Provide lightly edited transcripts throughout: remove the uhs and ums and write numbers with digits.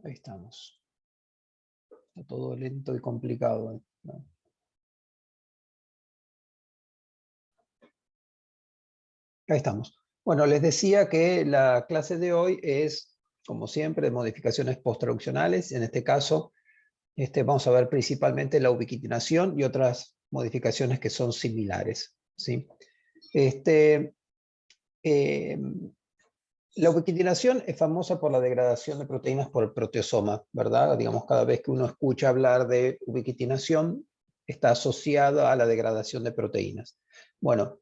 Ahí estamos. Está todo lento y complicado, ¿no? Ahí estamos. Bueno, les decía que la clase de hoy es, como siempre, de modificaciones post-traduccionales. En este caso, vamos a ver principalmente la ubiquitinación y otras modificaciones que son similares, ¿sí? La ubiquitinación es famosa por la degradación de proteínas por el proteosoma, ¿verdad? Digamos, cada vez que uno escucha hablar de ubiquitinación, está asociado a la degradación de proteínas. Bueno,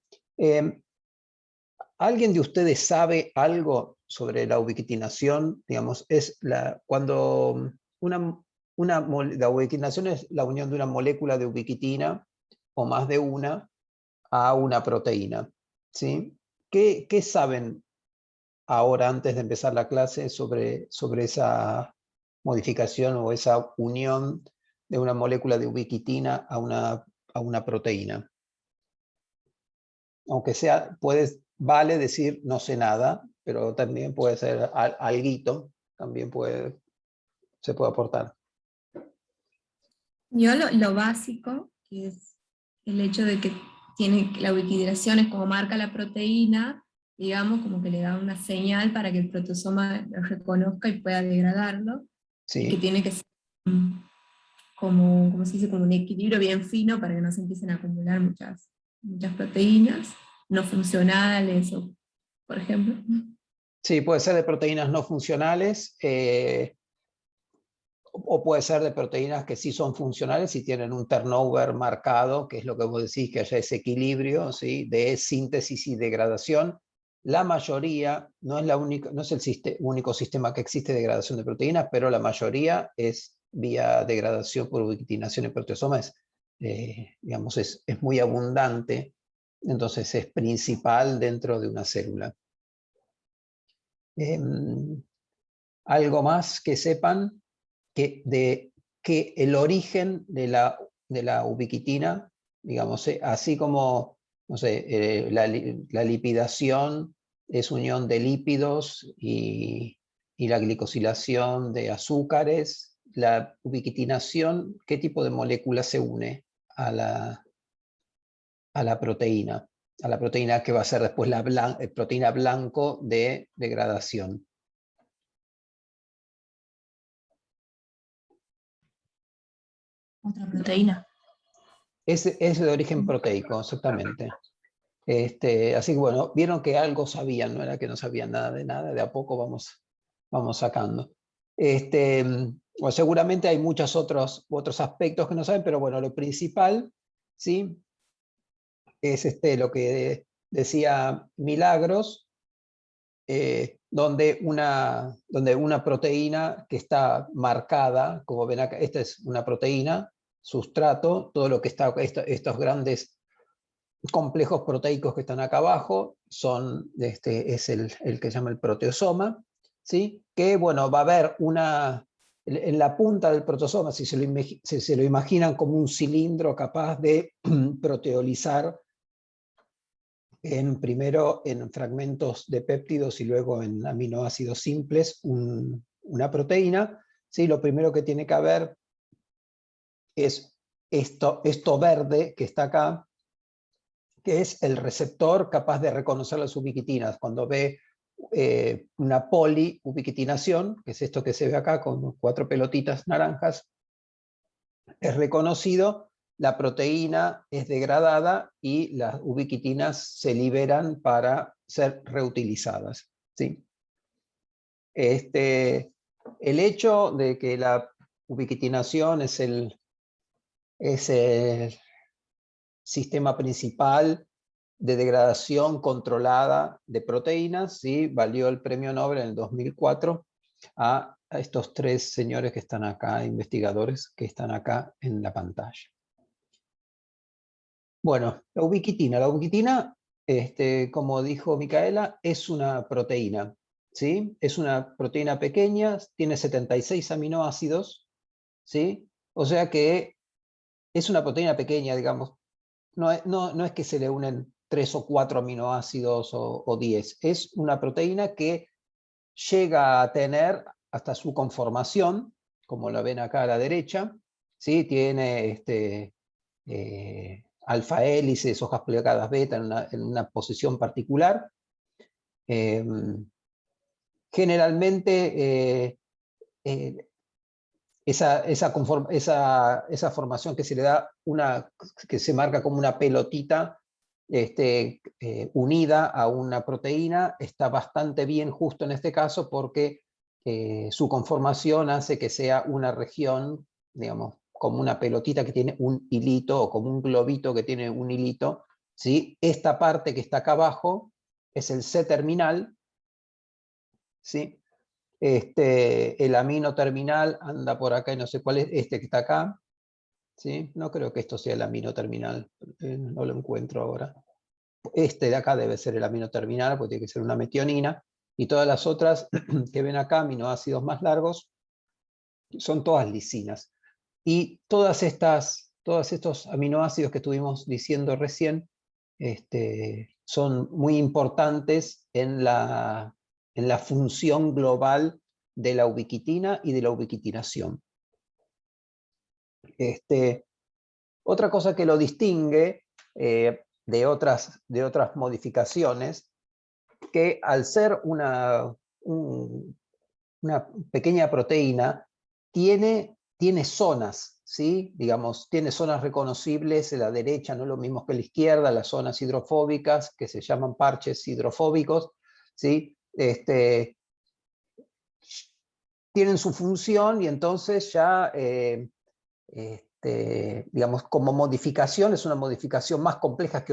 ¿alguien de ustedes sabe algo sobre la ubiquitinación? Digamos, cuando la ubiquitinación es la unión de una molécula de ubiquitina o más de una a una proteína, ¿sí? ¿Qué saben ahora, antes de empezar la clase, sobre esa modificación o esa unión de una molécula de ubiquitina a una proteína? Aunque sea, vale decir no sé nada, pero también puede ser alguito, también se puede aportar. Yo lo básico, que es el hecho de que la ubiquitinación es como marca la proteína, digamos, como que le da una señal para que el protosoma lo reconozca y pueda degradarlo, Sí. y que tiene que ser como se dice, como un equilibrio bien fino para que no se empiecen a acumular muchas proteínas no funcionales, por ejemplo. Sí, puede ser de proteínas no funcionales, o puede ser de proteínas que sí son funcionales y tienen un turnover marcado, que es lo que vos decís, que haya ese equilibrio, ¿sí?, de síntesis y degradación. La mayoría, no es el único sistema que existe de degradación de proteínas, pero la mayoría es vía degradación por ubiquitinación en proteosomas. Digamos, es muy abundante, entonces es principal dentro de una célula. Algo más que sepan que el origen de la ubiquitina, digamos, así como, no sé, la lipidación es unión de lípidos y la glicosilación de azúcares, la ubiquitinación, ¿qué tipo de molécula se une a la proteína? A la proteína que va a ser después la proteína blanco de degradación. Otra proteína. Es de origen proteico, exactamente. Así que bueno, vieron que algo sabían, no era que no sabían nada, de a poco vamos sacando. Bueno, seguramente hay muchos otros aspectos que no saben, pero bueno, lo principal, ¿sí?, es lo que decía Milagros, donde una proteína que está marcada, como ven acá, esta es una proteína, sustrato, todo lo que está, estos grandes complejos proteicos que están acá abajo es el que se llama el proteosoma, ¿sí?, que bueno, va a haber en la punta del proteosoma, si se lo imaginan como un cilindro capaz de proteolizar primero en fragmentos de péptidos y luego en aminoácidos simples una proteína, ¿sí? Lo primero que tiene que haber es esto verde que está acá, que es el receptor capaz de reconocer las ubiquitinas. Cuando ve una poliubiquitinación, que es esto que se ve acá con 4 pelotitas naranjas, es reconocido, la proteína es degradada y las ubiquitinas se liberan para ser reutilizadas, ¿sí? El hecho de que la ubiquitinación es el sistema principal de degradación controlada de proteínas, ¿sí?, valió el premio Nobel en el 2004 a estos 3 señores que están acá, investigadores que están acá en la pantalla. Bueno, la ubiquitina. La ubiquitina, como dijo Micaela, es una proteína, ¿sí? Es una proteína pequeña, tiene 76 aminoácidos, ¿sí? O sea que es una proteína pequeña, digamos. No es que se le unen 3 o 4 aminoácidos o 10. Es una proteína que llega a tener hasta su conformación, como lo ven acá a la derecha, ¿sí? Tiene alfa hélices, hojas plegadas beta en una posición particular. Generalmente esa formación que se le da, que se marca como una pelotita unida a una proteína, está bastante bien justo en este caso porque su conformación hace que sea una región, digamos, como una pelotita que tiene un hilito, o como un globito que tiene un hilito, ¿sí? Esta parte que está acá abajo es el C-terminal, ¿sí? El amino terminal anda por acá y no sé cuál es, este que está acá, ¿sí? No creo que esto sea el amino terminal, no lo encuentro ahora. Este de acá debe ser el amino terminal, porque tiene que ser una metionina, y todas las otras que ven acá, aminoácidos más largos, son todas lisinas. Y todos estos aminoácidos que estuvimos diciendo recién, son muy importantes en la función global de la ubiquitina y de la ubiquitinación. Otra cosa que lo distingue de otras modificaciones, que al ser una pequeña proteína, tiene zonas, ¿sí? Digamos, tiene zonas reconocibles. En la derecha no es lo mismo que la izquierda, las zonas hidrofóbicas, que se llaman parches hidrofóbicos, ¿sí? Tienen su función, y entonces ya, digamos, como modificación, es una modificación más compleja que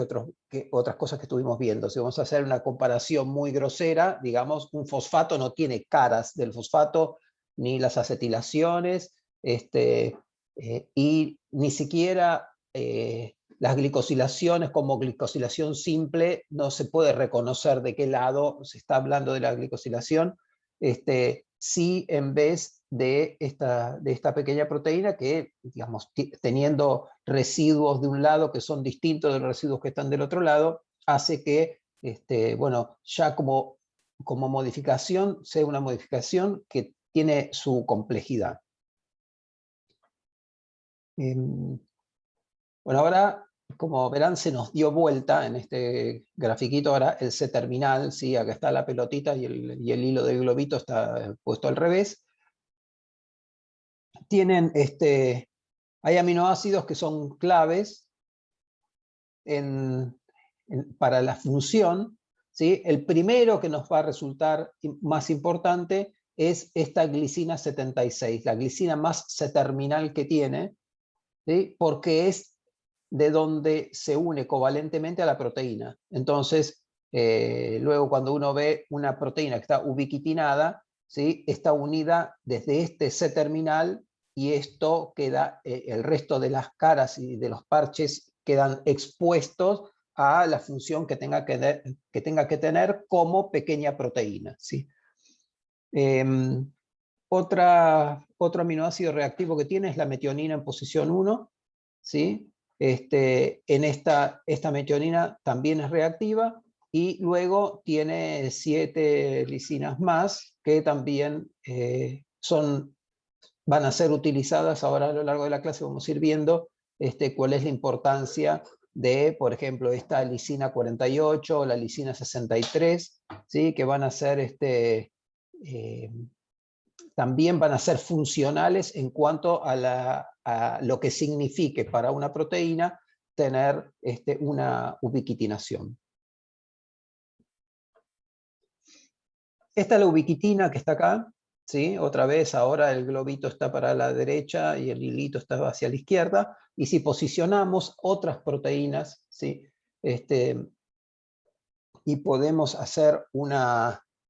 otras cosas que estuvimos viendo. Si vamos a hacer una comparación muy grosera, digamos, un fosfato no tiene caras del fosfato, ni las acetilaciones, y ni siquiera las glicosilaciones, como glicosilación simple, no se puede reconocer de qué lado se está hablando de la glicosilación. Sí, en vez de esta pequeña proteína que, digamos, teniendo residuos de un lado que son distintos de los residuos que están del otro lado, hace que, bueno, ya como modificación, sea una modificación que tiene su complejidad. Bueno, ahora, como verán, se nos dio vuelta en este grafiquito ahora el C-terminal, ¿sí? Acá está la pelotita y el hilo del globito está puesto al revés. Hay aminoácidos que son claves para la función, ¿sí? El primero que nos va a resultar más importante es esta glicina 76, la glicina más C-terminal que tiene, ¿sí? Porque es de donde se une covalentemente a la proteína. Entonces, luego cuando uno ve una proteína que está ubiquitinada, ¿sí? Está unida desde este C-terminal, y esto queda, el resto de las caras y de los parches quedan expuestos a la función que tenga que tener como pequeña proteína, ¿sí? Otro aminoácido reactivo que tiene es la metionina en posición 1, ¿sí? En esta metionina también es reactiva, y luego tiene 7 lisinas más que también van a ser utilizadas. Ahora a lo largo de la clase vamos a ir viendo cuál es la importancia de, por ejemplo, esta lisina 48 o la lisina 63, ¿sí? Que van a ser también van a ser funcionales en cuanto a lo que signifique para una proteína tener una ubiquitinación. Esta es la ubiquitina que está acá, ¿sí? Otra vez, ahora el globito está para la derecha y el hilito está hacia la izquierda, y si posicionamos otras proteínas, ¿sí? Y podemos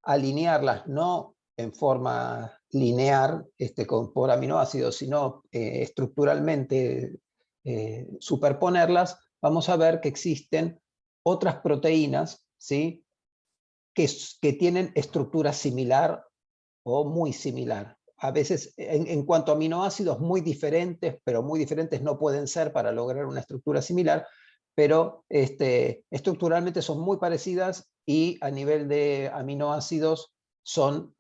alinearlas, no en forma lineal por aminoácidos, sino estructuralmente superponerlas, vamos a ver que existen otras proteínas, ¿sí? que tienen estructura similar o muy similar. A veces, en cuanto a aminoácidos, muy diferentes, pero muy diferentes no pueden ser para lograr una estructura similar, pero estructuralmente son muy parecidas, y a nivel de aminoácidos son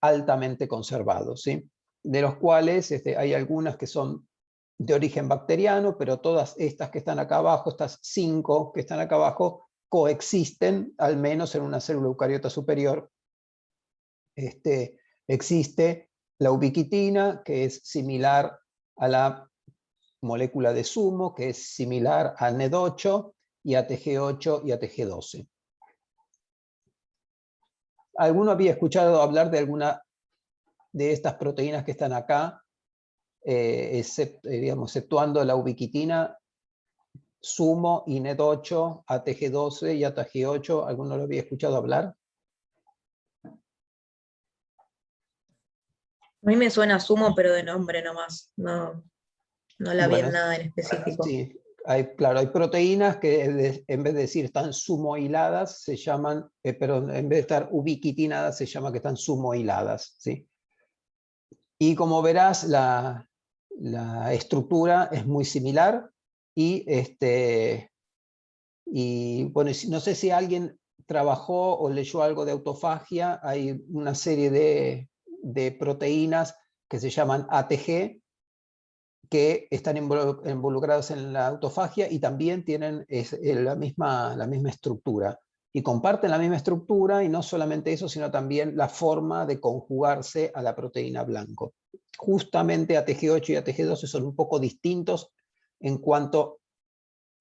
altamente conservados, ¿sí? De los cuales hay algunas que son de origen bacteriano, pero todas estas que están acá abajo, estas 5 que están acá abajo, coexisten, al menos en una célula eucariota superior. Existe la ubiquitina, que es similar a la molécula de sumo, que es similar a NED8 y a TG8 y a TG12. ¿Alguno había escuchado hablar de alguna de estas proteínas que están acá, exceptuando la ubiquitina, sumo y NED8, ATG12 y ATG8? ¿Alguno lo había escuchado hablar? A mí me suena sumo, pero de nombre nomás. No, no la vi en nada en específico. Sí, claro, hay proteínas que en vez de decir están sumohiladas, se llaman, perdón, en vez de estar ubiquitinadas, se llama que están sumohiladas, ¿sí? Y como verás, la estructura es muy similar y, bueno, no sé si alguien trabajó o leyó algo de autofagia. Hay una serie de proteínas que se llaman ATG, que están involucrados en la autofagia y también tienen la misma estructura. Y comparten la misma estructura, y no solamente eso, sino también la forma de conjugarse a la proteína blanco. Justamente ATG8 y ATG12 son un poco distintos en cuanto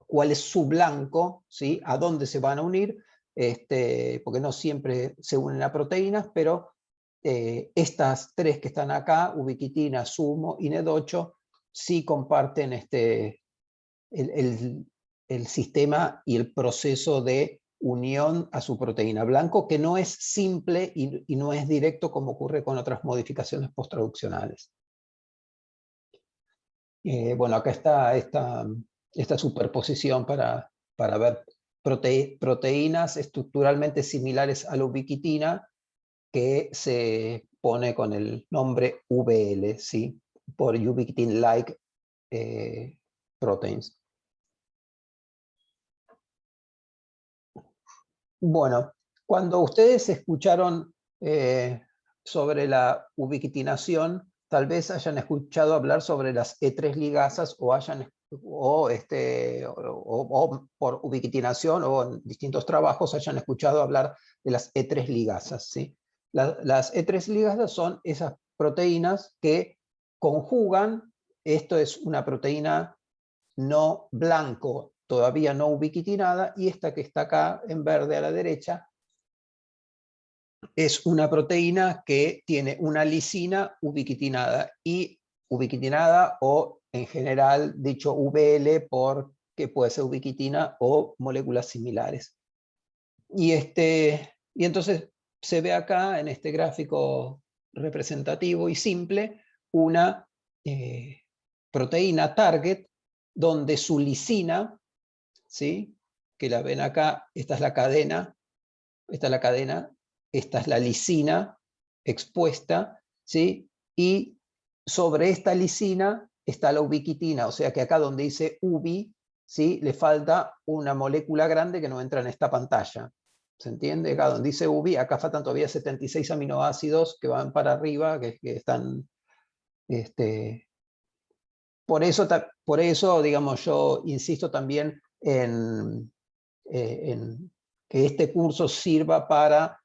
a cuál es su blanco, ¿sí? A dónde se van a unir, porque no siempre se unen a proteínas, pero estas 3 que están acá, ubiquitina, sumo y NED8, sí comparten el sistema y el proceso de unión a su proteína blanco, que no es simple y no es directo como ocurre con otras modificaciones posttraduccionales. Bueno, acá está esta superposición para ver proteínas estructuralmente similares a la ubiquitina, que se pone con el nombre VL, ¿sí? Por ubiquitin-like proteins. Bueno, cuando ustedes escucharon sobre la ubiquitinación, tal vez hayan escuchado hablar sobre las E3 ligasas, o por ubiquitinación, o en distintos trabajos hayan escuchado hablar de las E3 ligasas, ¿sí? Las E3 ligasas son esas proteínas que conjugan. Esto es una proteína no blanco, todavía no ubiquitinada, y esta que está acá en verde a la derecha es una proteína que tiene una lisina ubiquitinada, o en general dicho VL, porque puede ser ubiquitina o moléculas similares. Y entonces se ve acá en este gráfico representativo y simple una proteína target donde su lisina, ¿sí? Que la ven acá, esta es la cadena, esta es la lisina expuesta, ¿sí? Y sobre esta lisina está la ubiquitina, o sea que acá donde dice ubi, ¿sí? Le falta una molécula grande que no entra en esta pantalla. ¿Se entiende? Acá donde dice ubi, acá faltan todavía 76 aminoácidos que van para arriba, que están... Por eso, digamos, yo insisto también en que este curso sirva para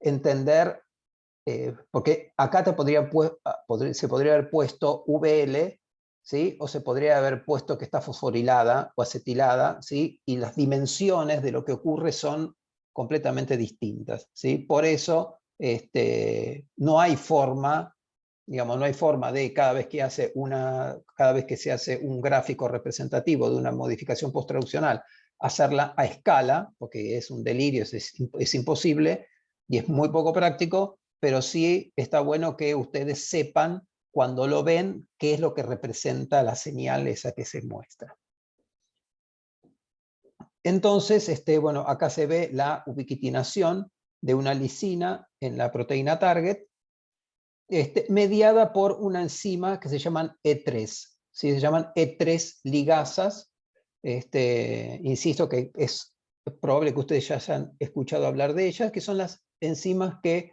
entender, porque acá se podría haber puesto VL, ¿sí? O se podría haber puesto que está fosforilada o acetilada, ¿sí? Y las dimensiones de lo que ocurre son completamente distintas, ¿sí? Por eso no hay forma, digamos, no hay forma de cada vez que se hace un gráfico representativo de una modificación posttraduccional, hacerla a escala, porque es un delirio, es imposible y es muy poco práctico, pero sí está bueno que ustedes sepan, cuando lo ven, qué es lo que representa la señal esa que se muestra. Entonces, bueno, acá se ve la ubiquitinación de una lisina en la proteína target, mediada por una enzima que se llaman E3. ¿Sí? Se llaman E3 ligasas. Insisto que es probable que ustedes ya hayan escuchado hablar de ellas, que son las enzimas que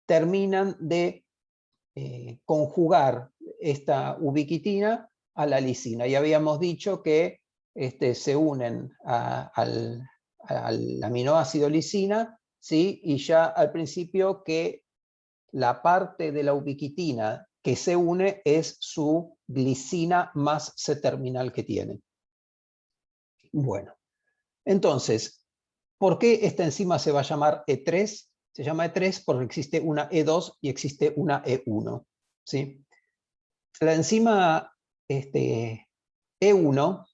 terminan de conjugar esta ubiquitina a la lisina. Y habíamos dicho que se unen al aminoácido lisina, ¿sí? Y ya al principio que la parte de la ubiquitina que se une es su glicina más C-terminal que tiene. Bueno, entonces, ¿por qué esta enzima se va a llamar E3? Se llama E3 porque existe una E2 y existe una E1. ¿Sí? La enzima E1,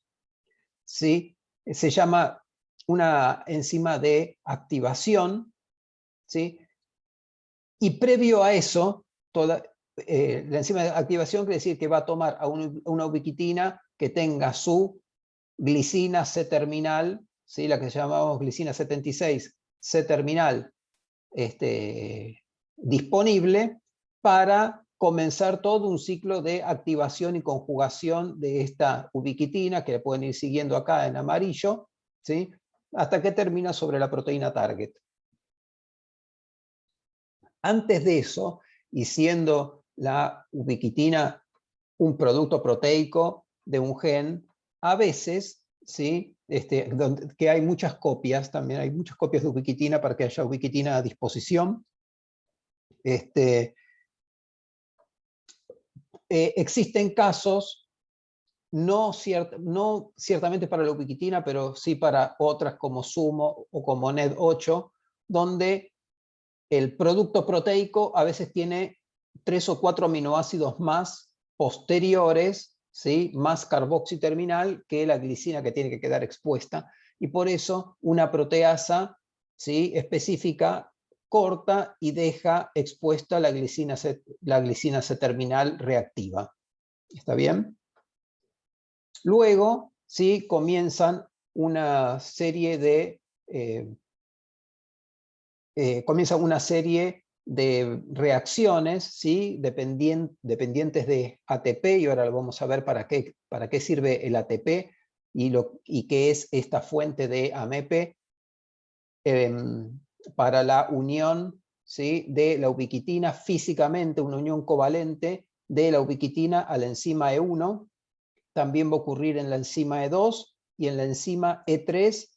¿sí? Se llama una enzima de activación, ¿sí? Y previo a eso, la enzima de activación quiere decir que va a tomar a una ubiquitina que tenga su glicina C-terminal, ¿sí? La que llamamos glicina 76 C-terminal, disponible para comenzar todo un ciclo de activación y conjugación de esta ubiquitina, que pueden ir siguiendo acá en amarillo, ¿sí? Hasta que termina sobre la proteína target. Antes de eso, y siendo la ubiquitina un producto proteico de un gen, a veces, ¿sí? Que hay muchas copias, también hay muchas copias de ubiquitina para que haya ubiquitina a disposición. Existen casos, no ciertamente para la ubiquitina, pero sí para otras como Sumo o como NED8, donde el producto proteico a veces tiene 3 o 4 aminoácidos más posteriores, ¿sí? Más carboxiterminal que la glicina que tiene que quedar expuesta, y por eso una proteasa, ¿sí? Específica corta y deja expuesta la glicina C-terminal reactiva. ¿Está bien? Luego, ¿sí? Comienzan una serie de reacciones, ¿sí? Dependientes de ATP, y ahora vamos a ver para qué sirve el ATP y qué es esta fuente de AMP para la unión, ¿sí? De la ubiquitina físicamente, una unión covalente de la ubiquitina a la enzima E1. También va a ocurrir en la enzima E2 y en la enzima E3.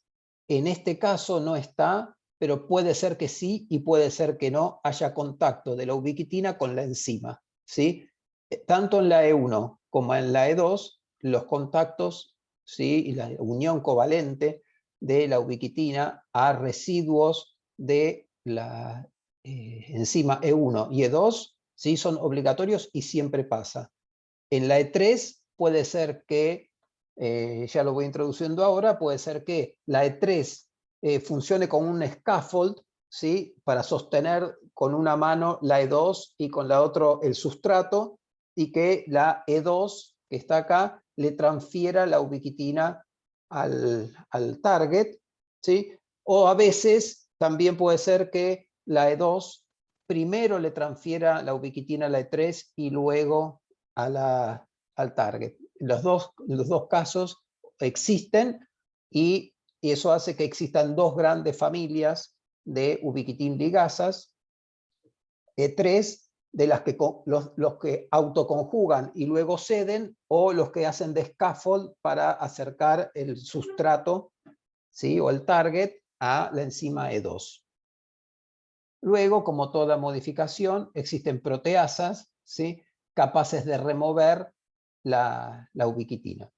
En este caso no está, pero puede ser que sí y puede ser que no haya contacto de la ubiquitina con la enzima, ¿sí? Tanto en la E1 como en la E2, los contactos, ¿sí? Y la unión covalente de la ubiquitina a residuos de la enzima E1 y E2, ¿sí? Son obligatorios y siempre pasa. En la E3 puede ser que, ya lo voy introduciendo ahora, puede ser que la E3 funcione como un scaffold, ¿sí? Para sostener con una mano la E2 y con la otra el sustrato, y que la E2, que está acá, le transfiera la ubiquitina al target, ¿sí? O a veces también puede ser que la E2 primero le transfiera la ubiquitina a la E3 y luego al target. Los dos casos existen, y eso hace que existan dos grandes familias de ubiquitin ligasas, E3, de las que los que autoconjugan y luego ceden, o los que hacen de scaffold para acercar el sustrato, ¿sí? O el target a la enzima E2. Luego, como toda modificación, existen proteasas, ¿sí? Capaces de remover la ubiquitina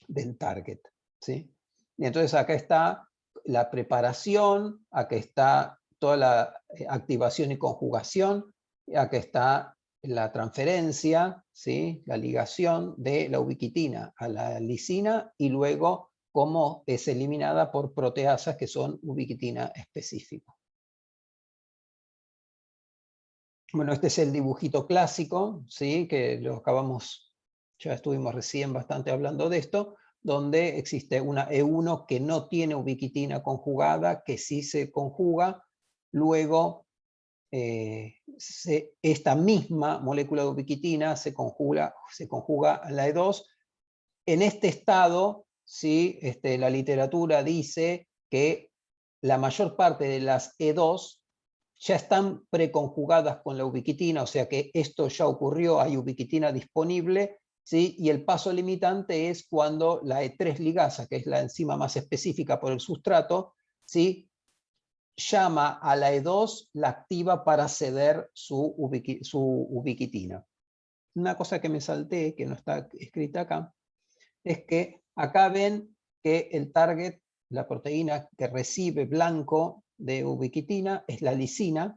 del target, ¿sí? Y entonces acá está la preparación, acá está toda la activación y conjugación, acá está la transferencia, ¿sí? La ligación de la ubiquitina a la lisina, y luego cómo es eliminada por proteasas que son ubiquitina específico. Bueno, este es el dibujito clásico, ¿sí? Que lo acabamos, ya estuvimos recién bastante hablando de esto, donde existe una E1 que no tiene ubiquitina conjugada, que sí se conjuga. Luego, esta misma molécula de ubiquitina se conjuga a la E2. En este estado, ¿sí? La literatura dice que la mayor parte de las E2 ya están preconjugadas con la ubiquitina, o sea que esto ya ocurrió, hay ubiquitina disponible, ¿sí? Y el paso limitante es cuando la E3 ligasa, que es la enzima más específica por el sustrato, ¿sí? Llama a la E2, la activa para ceder su ubiquitina. Una cosa que me salté, que no está escrita acá, es que acá ven que el target, la proteína que recibe blanco de ubiquitina, es la lisina,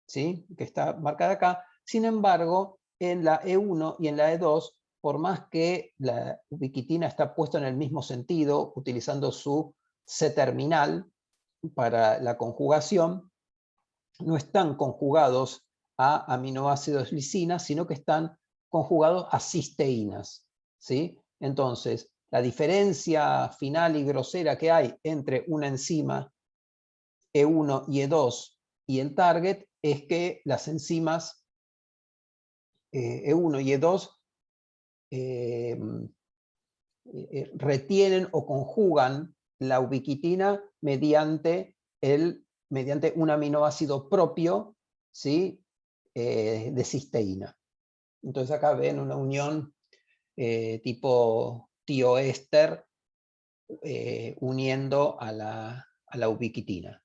¿sí? Que está marcada acá. Sin embargo, en la E1 y en la E2, por más que la ubiquitina está puesta en el mismo sentido, utilizando su C-terminal para la conjugación, no están conjugados a aminoácidos lisina, sino que están conjugados a cisteínas, ¿sí? Entonces, la diferencia final y grosera que hay entre una enzima E1 y E2 y el target es que las enzimas E1 y E2 retienen o conjugan la ubiquitina mediante un aminoácido propio, ¿sí? De cisteína. Entonces acá ven una unión tipo tioéster uniendo a la ubiquitina.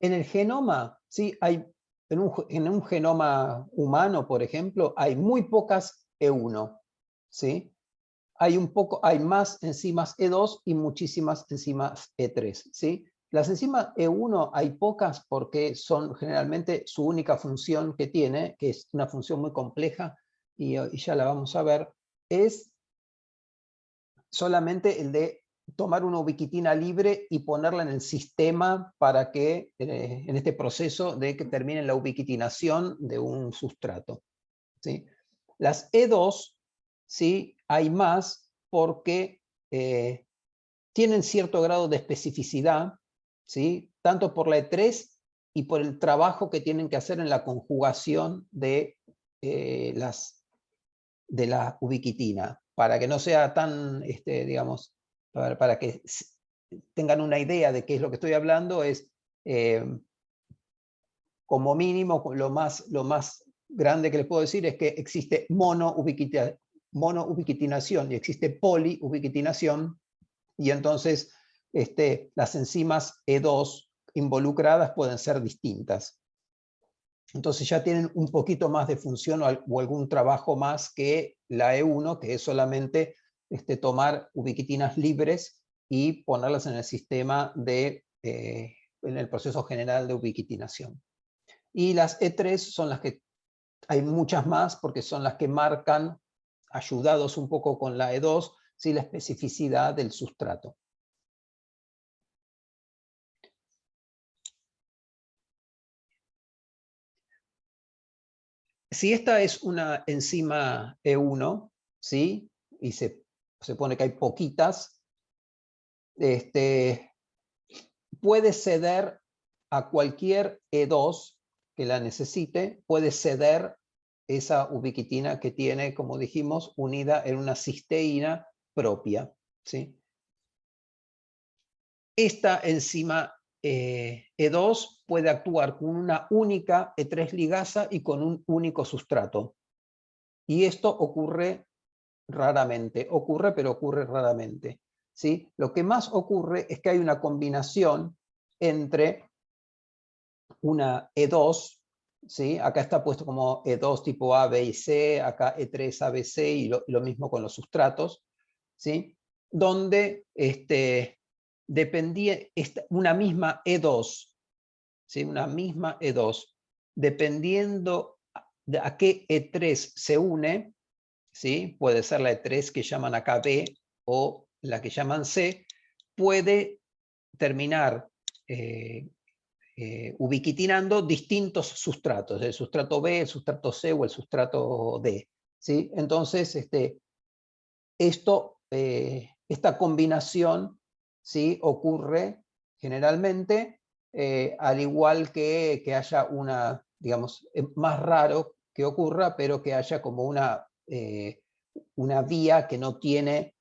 En el genoma, ¿sí? En un genoma humano, por ejemplo, hay muy pocas E1, ¿sí? Hay más enzimas E2 y muchísimas enzimas E3, ¿sí? Las enzimas E1 hay pocas porque son generalmente su única función que tiene, que es una función muy compleja, y ya la vamos a ver, es solamente el de tomar una ubiquitina libre y ponerla en el sistema para que, en este proceso de que termine la ubiquitinación de un sustrato, ¿sí? Las E2, ¿sí? Hay más porque tienen cierto grado de especificidad, ¿sí? Tanto por la E3 y por el trabajo que tienen que hacer en la conjugación de la ubiquitina, para que no sea tan, digamos, para que tengan una idea de qué es lo que estoy hablando, es como mínimo, lo más grande que les puedo decir es que existe monoubiquitinación y existe poliubiquitinación, y entonces las enzimas E2 involucradas pueden ser distintas. Entonces ya tienen un poquito más de función o algún trabajo más que la E1, que es solamente tomar ubiquitinas libres y ponerlas en el sistema en el proceso general de ubiquitinación. Y las E3 son las que hay muchas más porque son las que marcan, ayudados un poco con la E2, ¿sí? La especificidad del sustrato. Si esta es una enzima E1, ¿sí? Y se pone que hay poquitas, puede ceder a cualquier E2 que la necesite, puede ceder esa ubiquitina que tiene, como dijimos, unida en una cisteína propia, ¿sí? Esta enzima E2 puede actuar con una única E3 ligasa y con un único sustrato. Y esto ocurre raramente. Ocurre, pero ocurre raramente, ¿sí? Lo que más ocurre es que hay una combinación entre una E2, ¿sí? Acá está puesto como E2 tipo A, B y C, acá E3, A, B, C, y lo mismo con los sustratos, ¿sí? Donde dependía una misma E2, ¿sí? Una misma E2, dependiendo de a qué E3 se une, ¿sí? Puede ser la E3 que llaman acá B o la que llaman C, puede terminar ubiquitinando distintos sustratos, el sustrato B, el sustrato C o el sustrato D, ¿sí? Entonces, esta combinación, ¿sí? Ocurre generalmente, al igual que haya una, digamos, más raro que ocurra, pero que haya como una vía que no tiene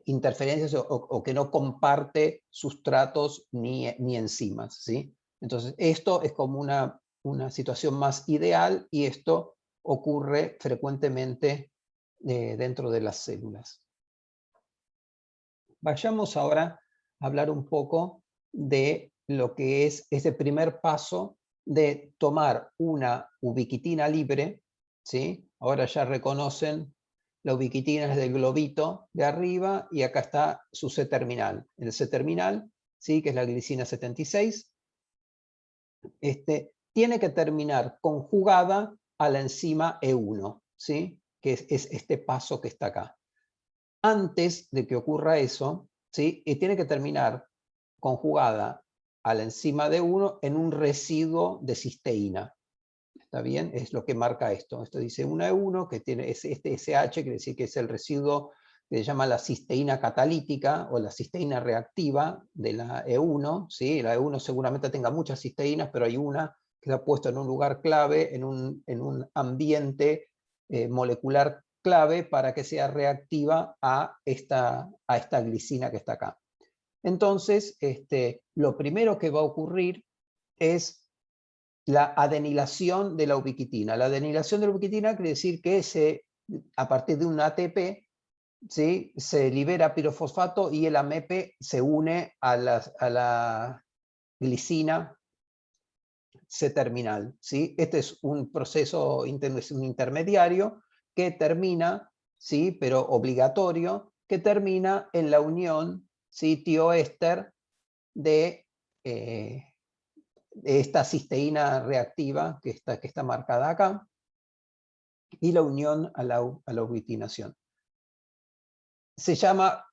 interferencias o que no comparte sustratos ni enzimas, ¿sí? Entonces esto es como una situación más ideal, y esto ocurre frecuentemente dentro de las células. Vayamos ahora a hablar un poco de lo que es ese primer paso de tomar una ubiquitina libre, ¿sí? Ahora ya reconocen, la ubiquitina es del globito de arriba, y acá está su C-terminal. El C-terminal, ¿sí?, que es la glicina 76, tiene que terminar conjugada a la enzima E1, ¿sí?, que es este paso que está acá. Antes de que ocurra eso, ¿sí?, tiene que terminar conjugada a la enzima D1 en un residuo de cisteína. ¿Está bien? Es lo que marca esto. Esto dice una E1, que tiene este SH, quiere decir que es el residuo que se llama la cisteína catalítica o la cisteína reactiva de la E1. ¿Sí? La E1 seguramente tenga muchas cisteínas, pero hay una que se ha puesto en un lugar clave, en un ambiente molecular clave, para que sea reactiva a esta glicina que está acá. Entonces, lo primero que va a ocurrir es la adenilación de la ubiquitina. La adenilación de la ubiquitina quiere decir que a partir de un ATP, ¿sí?, se libera pirofosfato y el AMP se une a la glicina C-terminal, ¿sí? Este es un proceso, un intermediario que termina, ¿sí?, pero obligatorio, que termina en la unión, ¿sí?, tioéster de esta cisteína reactiva que está marcada acá, y la unión a la ubiquitinación. Se llama,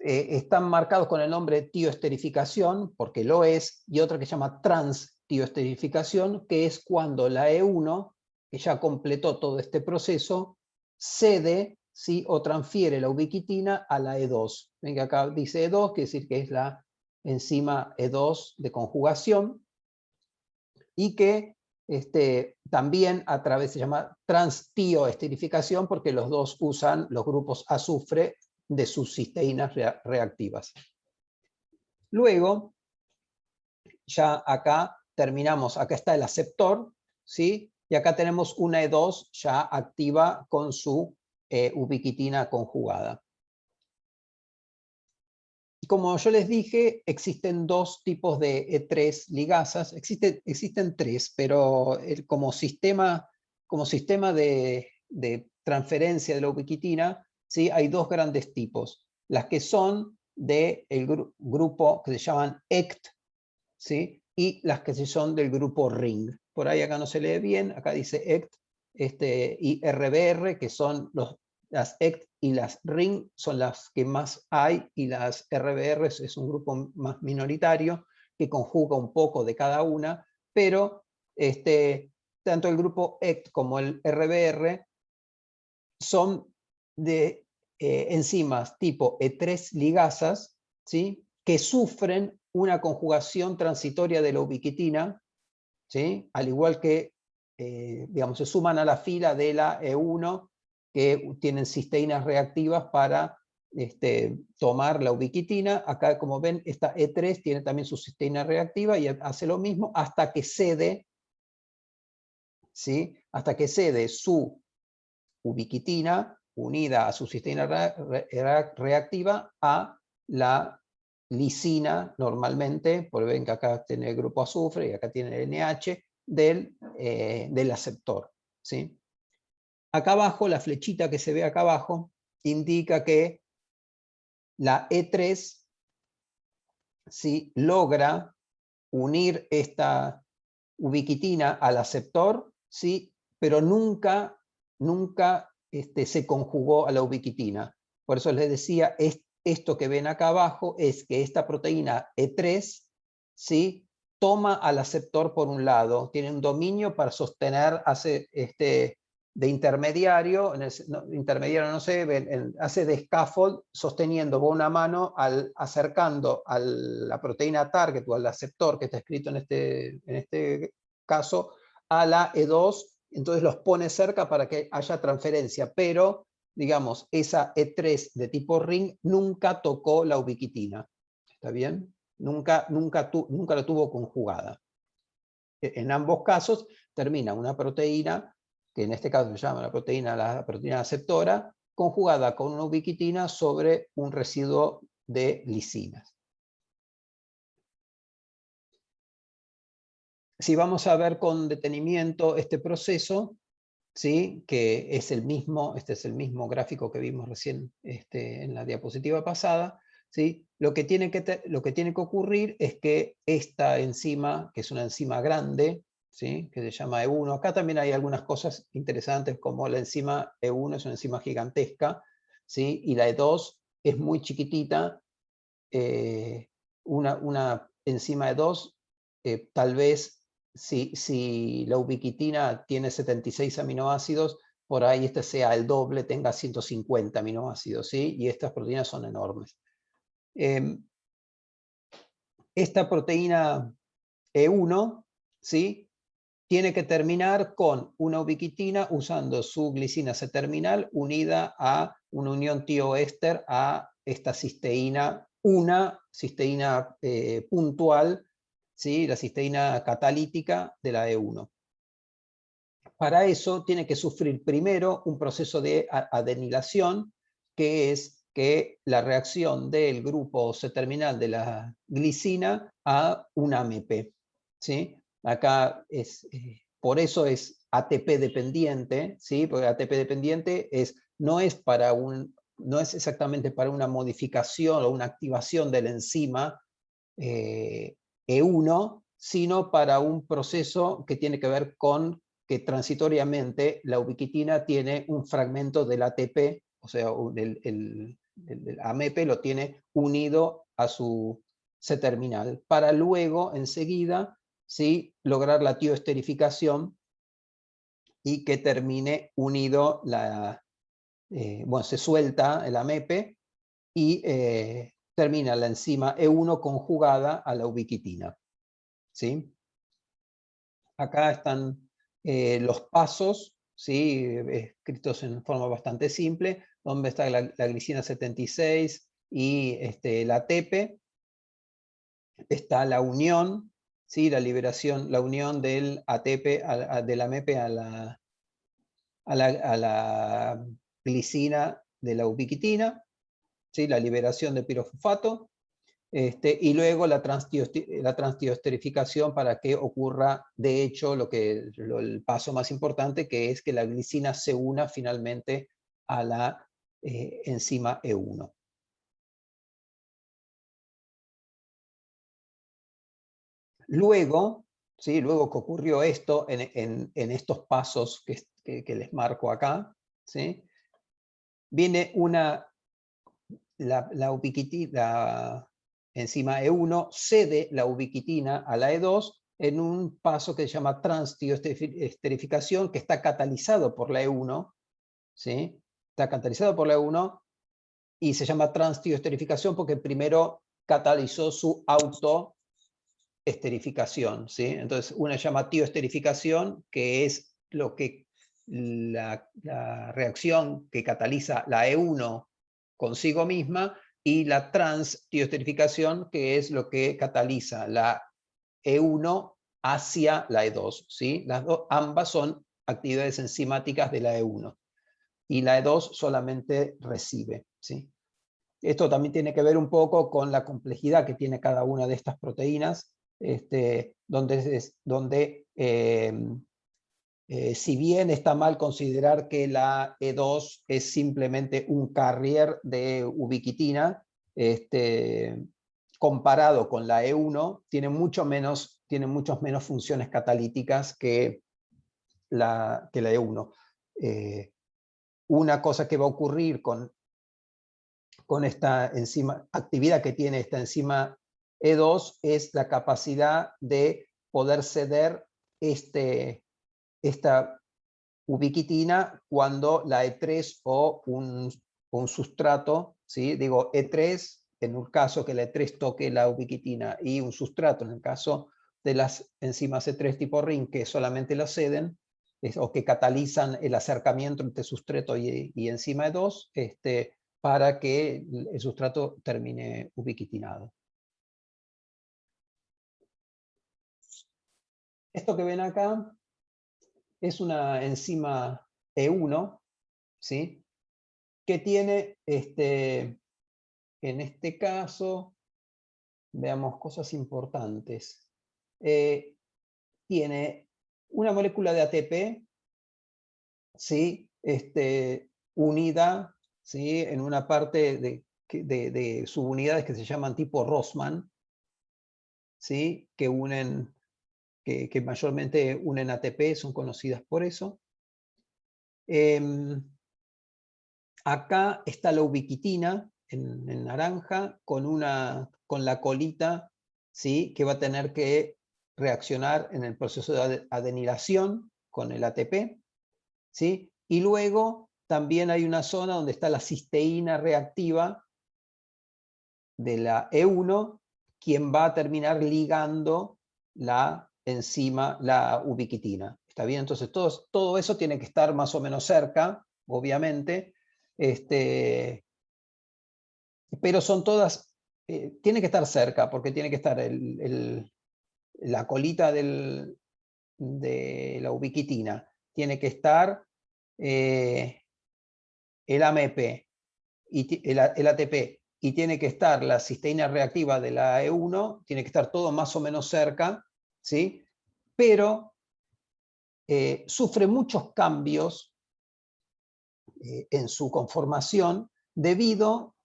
están marcados con el nombre tioesterificación, porque lo es, y otra que se llama trans-tioesterificación, que es cuando la E1, que ya completó todo este proceso, cede, ¿sí?, o transfiere la ubiquitina a la E2. Ven que acá dice E2, quiere decir que es la enzima E2 de conjugación, y que también a través se llama trans-tioesterificación, porque los dos usan los grupos azufre de sus cisteínas reactivas. Luego, ya acá terminamos, acá está el aceptor, ¿sí?, y acá tenemos una E2 ya activa con su ubiquitina conjugada. Como yo les dije, existen dos tipos de E3 ligasas. Existen tres, pero como sistema de transferencia de la ubiquitina, ¿sí?, hay dos grandes tipos. Las que son del grupo que se llaman ECT, ¿sí?, y las que son del grupo RING. Por ahí acá no se lee bien, acá dice ECT, y RBR, que son las ECT y las RING son las que más hay, y las RBR es un grupo más minoritario que conjuga un poco de cada una, pero tanto el grupo ECT como el RBR son de enzimas tipo E3 ligasas, ¿sí?, que sufren una conjugación transitoria de la ubiquitina, ¿sí?, al igual que, digamos, se suman a la fila de la E1, que tienen cisteínas reactivas para tomar la ubiquitina. Acá, como ven, esta E3 tiene también su cisteína reactiva y hace lo mismo hasta que cede, ¿sí?, hasta que cede su ubiquitina unida a su cisteína reactiva a la lisina, normalmente, porque ven que acá tiene el grupo azufre y acá tiene el NH del aceptor, ¿sí? Acá abajo, la flechita que se ve acá abajo, indica que la E3, ¿sí?, logra unir esta ubiquitina al aceptor, ¿sí?, pero nunca se conjugó a la ubiquitina. Por eso les decía, esto que ven acá abajo es que esta proteína E3, ¿sí?, toma al aceptor por un lado, tiene un dominio para sostener, hace de intermediario, hace de scaffold, sosteniendo con una mano, acercando a la proteína target o al aceptor que está escrito en este caso, a la E2, entonces los pone cerca para que haya transferencia, pero, digamos, esa E3 de tipo ring nunca tocó la ubiquitina. ¿Está bien? Nunca la tuvo conjugada. En ambos casos termina una proteína, que en este caso se llama la proteína aceptora, conjugada con una ubiquitina sobre un residuo de lisinas. Si vamos a ver con detenimiento este proceso, ¿sí? Que es el mismo, este es el mismo gráfico que vimos recién en la diapositiva pasada, ¿sí? Lo que tiene que ocurrir es que esta enzima, que es una enzima grande, ¿sí? Que se llama E1, acá también hay algunas cosas interesantes, como la enzima E1 es una enzima gigantesca, ¿sí? Y la E2 es muy chiquitita, una enzima E2 tal vez si la ubiquitina tiene 76 aminoácidos, por ahí este sea el doble, tenga 150 aminoácidos, ¿sí? Y estas proteínas son enormes. Esta proteína E1, ¿sí? Tiene que terminar con una ubiquitina usando su glicina C-terminal unida a una unión tioéster a esta cisteína, una cisteína puntual, ¿sí? La cisteína catalítica de la E1. Para eso tiene que sufrir primero un proceso de adenilación, que es que la reacción del grupo C-terminal de la glicina a un AMP, ¿sí? Acá por eso es ATP dependiente, ¿sí? Porque ATP dependiente no es exactamente para una modificación o una activación de la enzima E1, sino para un proceso que tiene que ver con que transitoriamente la ubiquitina tiene un fragmento del ATP, o sea, el AMP lo tiene unido a su C-terminal, para luego, enseguida, ¿sí? Lograr la tioesterificación y que termine unido, bueno, se suelta el AMP y termina la enzima E1 conjugada a la ubiquitina, ¿sí? Acá están los pasos, ¿sí? Escritos en forma bastante simple, donde está la glicina 76 y el ATP. Está la unión, ¿sí? La liberación, la unión del ATP, del AMP a la glicina de la ubiquitina, ¿sí? La liberación de pirofosfato, y luego la transtioesterificación para que ocurra, de hecho, el paso más importante, que es que la glicina se una finalmente a la enzima E1. Luego, ¿sí? Luego que ocurrió esto en estos pasos que les marco acá, ¿sí? Viene la enzima E1 cede la ubiquitina a la E2 en un paso que se llama transtioesterificación, que está catalizado por la E1, ¿sí? Está catalizado por la E1 y se llama transtioesterificación porque primero catalizó su autoesterificación, ¿sí? Entonces, una se llama tioesterificación, que es la reacción que cataliza la E1 consigo misma, y la transtioesterificación, que es lo que cataliza la E1 hacia la E2, ¿sí? Ambas son actividades enzimáticas de la E1, y la E2 solamente recibe, ¿sí? Esto también tiene que ver un poco con la complejidad que tiene cada una de estas proteínas, donde si bien está mal considerar que la E2 es simplemente un carrier de ubiquitina, comparado con la E1, tiene muchas menos funciones catalíticas que la E1. Una cosa que va a ocurrir con esta actividad que tiene esta enzima E2 es la capacidad de poder ceder esta ubiquitina cuando la E3 o un sustrato, ¿sí? Digo E3 en un caso que la E3 toque la ubiquitina, y un sustrato en el caso de las enzimas E3 tipo ring que solamente la ceden, o que catalizan el acercamiento entre sustrato y enzima E2, para que el sustrato termine ubiquitinado. Esto que ven acá es una enzima E1, ¿sí? Que tiene, en este caso, veamos cosas importantes. Tiene una molécula de ATP, ¿sí? Unida, ¿sí? En una parte de subunidades que se llaman tipo Rossmann, ¿sí? Que unen, que mayormente unen ATP, son conocidas por eso. Acá está la ubiquitina en naranja con la colita, ¿sí? Que va a tener que reaccionar en el proceso de adenilación con el ATP, ¿sí? Y luego también hay una zona donde está la cisteína reactiva de la E1, quien va a terminar ligando la enzima, la ubiquitina. ¿Está bien? Entonces todo eso tiene que estar más o menos cerca, obviamente, pero son todas, tiene que estar cerca, porque tiene que estar la colita de la ubiquitina, tiene que estar el AMP, el ATP, y tiene que estar la cisteína reactiva de la E1, tiene que estar todo más o menos cerca, ¿sí? Pero sufre muchos cambios en su conformación debido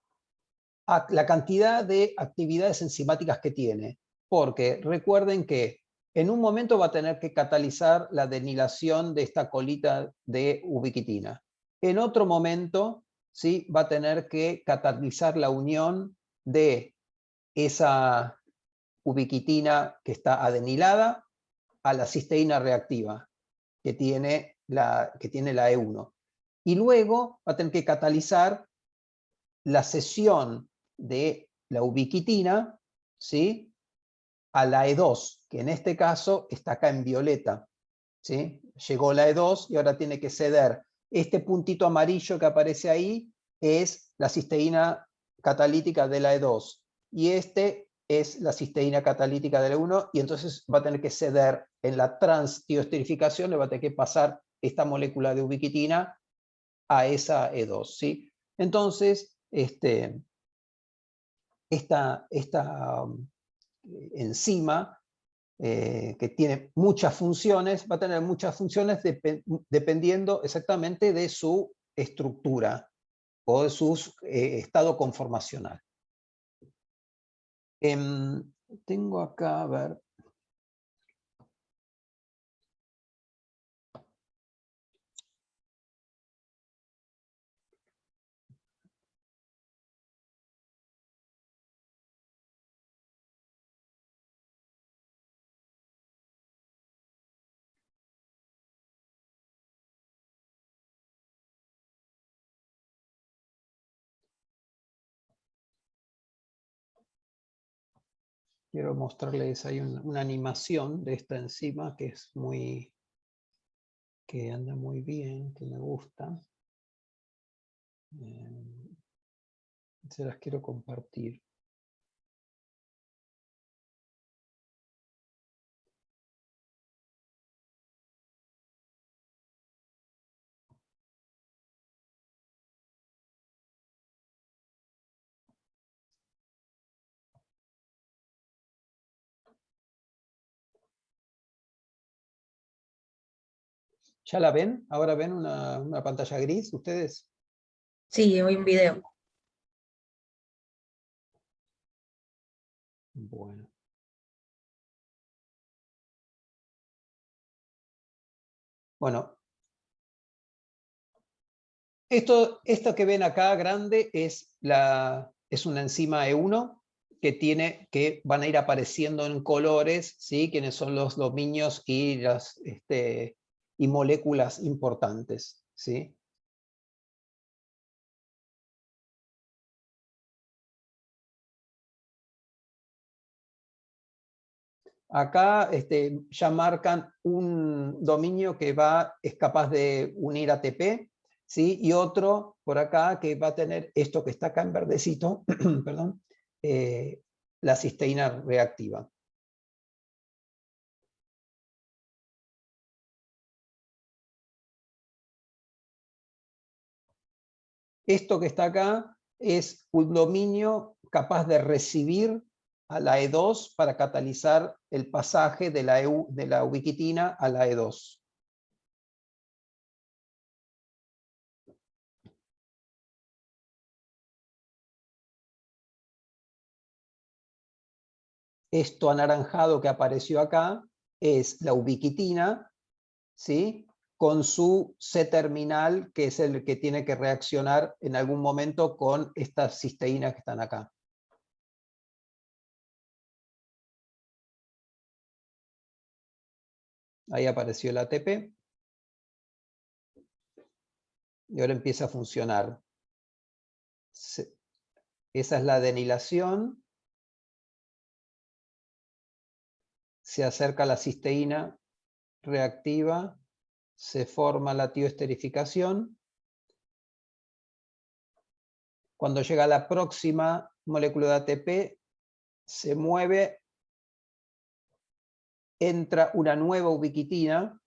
a la cantidad de actividades enzimáticas que tiene. Porque recuerden que en un momento va a tener que catalizar la adenilación de esta colita de ubiquitina. En otro momento, ¿sí? Va a tener que catalizar la unión de esa ubiquitina que está adenilada a la cisteína reactiva que tiene la E1. Y luego va a tener que catalizar la cesión de la ubiquitina, ¿sí? A la E2, que en este caso está acá en violeta, ¿sí? Llegó la E2 y ahora tiene que ceder. Este puntito amarillo que aparece ahí es la cisteína catalítica de la E2 y este es la cisteína catalítica de la E1, y entonces va a tener que ceder en la transtioesterificación, le va a tener que pasar esta molécula de ubiquitina a esa E2, ¿sí? Entonces, esta enzima, que tiene muchas funciones, va a tener muchas funciones dependiendo exactamente de su estructura o de su estado conformacional. Tengo acá, a ver. Quiero mostrarles, hay una animación de esta enzima que es que anda muy bien, que me gusta. Se las quiero compartir. ¿Ya la ven? ¿Ahora ven una pantalla gris ustedes? Sí, hoy un video. Bueno. Bueno, esto que ven acá grande es una enzima E1 que van a ir apareciendo en colores, ¿sí? Quienes son los dominios y y moléculas importantes, ¿sí? Acá ya marcan un dominio que es capaz de unir ATP, ¿sí? Y otro por acá que va a tener esto que está acá en verdecito, perdón, la cisteína reactiva. Esto que está acá es un dominio capaz de recibir a la E2 para catalizar el pasaje de la ubiquitina a la E2. Esto anaranjado que apareció acá es la ubiquitina, ¿sí? Con su C-terminal, que es el que tiene que reaccionar en algún momento con estas cisteínas que están acá. Ahí apareció el ATP. Y ahora empieza a funcionar. Esa es la adenilación. Se acerca la cisteína reactiva, se forma la tioesterificación. Cuando llega a la próxima molécula de ATP, se mueve, entra una nueva ubiquitina,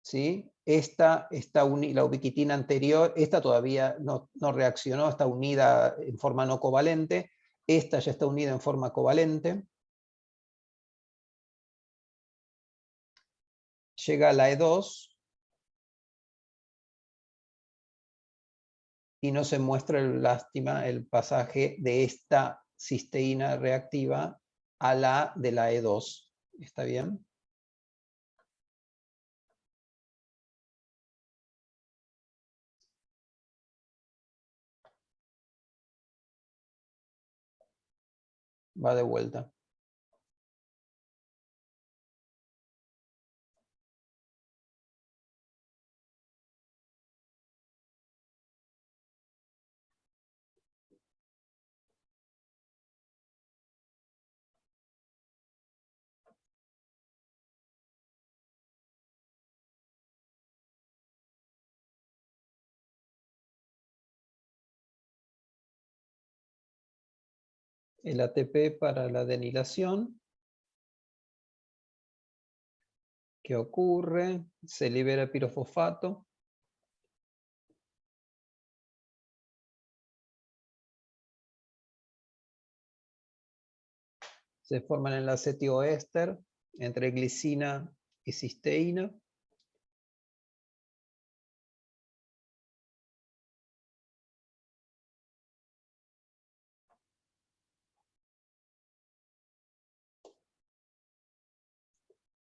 ¿sí? La ubiquitina anterior, esta todavía no reaccionó, está unida en forma no covalente, esta ya está unida en forma covalente. Llega a la E2 y no se muestra, lástima, el pasaje de esta cisteína reactiva a la de la E2. ¿Está bien? Va de vuelta. El ATP para la adenilación. ¿Qué ocurre? Se libera pirofosfato. Se forman enlaces tioéster entre glicina y cisteína.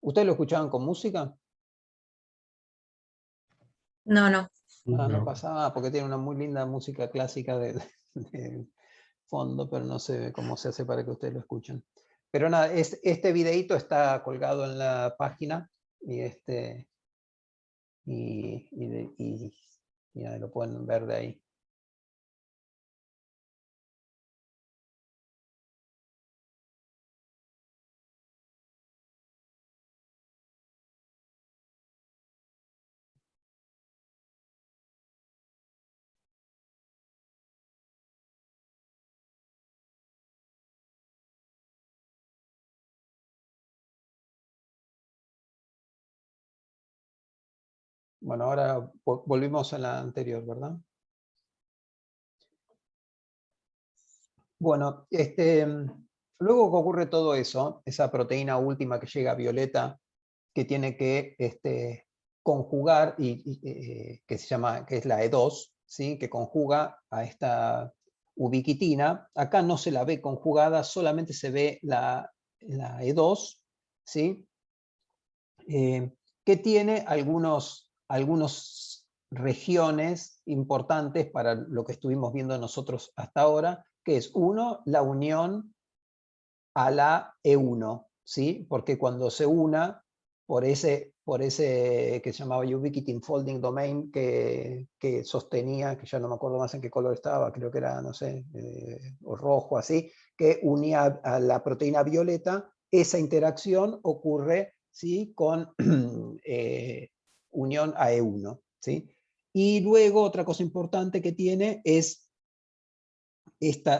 ¿Ustedes lo escuchaban con música? No. No pasaba, porque tiene una muy linda música clásica de fondo, pero no sé cómo se hace para que ustedes lo escuchen. Pero nada, este videíto está colgado en la página y ya lo pueden ver de ahí. Bueno, ahora volvimos a la anterior, ¿verdad? Bueno, luego que ocurre todo eso, esa proteína última que llega a violeta, que tiene que conjugar, que es la E2, ¿sí? Que conjuga a esta ubiquitina. Acá no se la ve conjugada, solamente se ve la E2, ¿sí? Que tiene algunos regiones importantes para lo que estuvimos viendo nosotros hasta ahora, que es uno, la unión a la E1, ¿sí? Porque cuando se una por ese que se llamaba Ubiquity Enfolding Domain que sostenía, que ya no me acuerdo más en qué color estaba, creo que era, no sé, o rojo, así, que unía a la proteína violeta, esa interacción ocurre, ¿sí?, con unión a E1. ¿Sí? Y luego otra cosa importante que tiene es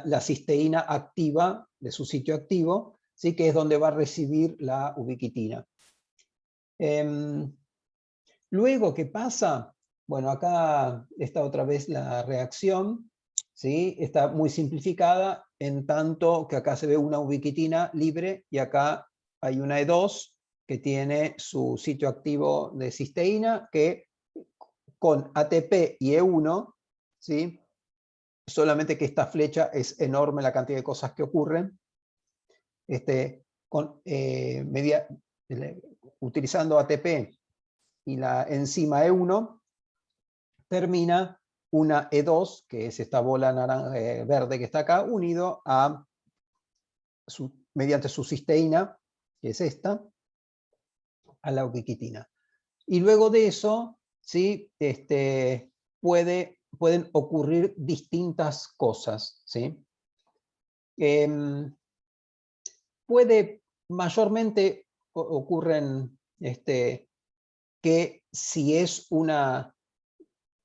la cisteína activa de su sitio activo, ¿sí?, que es donde va a recibir la ubiquitina. Luego, ¿qué pasa? Bueno, acá está otra vez la reacción, ¿sí? Está muy simplificada, en tanto que acá se ve una ubiquitina libre y acá hay una E2 que tiene su sitio activo de cisteína, que con ATP y E1, ¿sí?, solamente que esta flecha es enorme la cantidad de cosas que ocurren, utilizando ATP y la enzima E1, termina una E2, que es esta bola verde que está acá, unido a mediante su cisteína, que es esta, a la ubiquitina. Y luego de eso, ¿sí?, pueden ocurrir distintas cosas, ¿sí? Mayormente ocurren que si es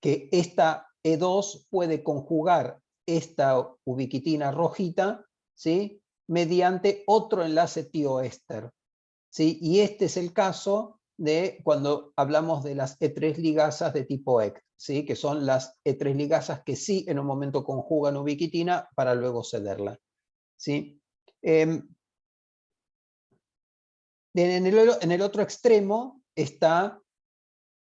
que esta E2 puede conjugar esta ubiquitina rojita, ¿sí?, mediante otro enlace tioéster, ¿sí? Y este es el caso de cuando hablamos de las E3 ligasas de tipo ECT, ¿sí?, que son las E3 ligasas que sí en un momento conjugan ubiquitina para luego cederla, ¿sí? En el otro extremo está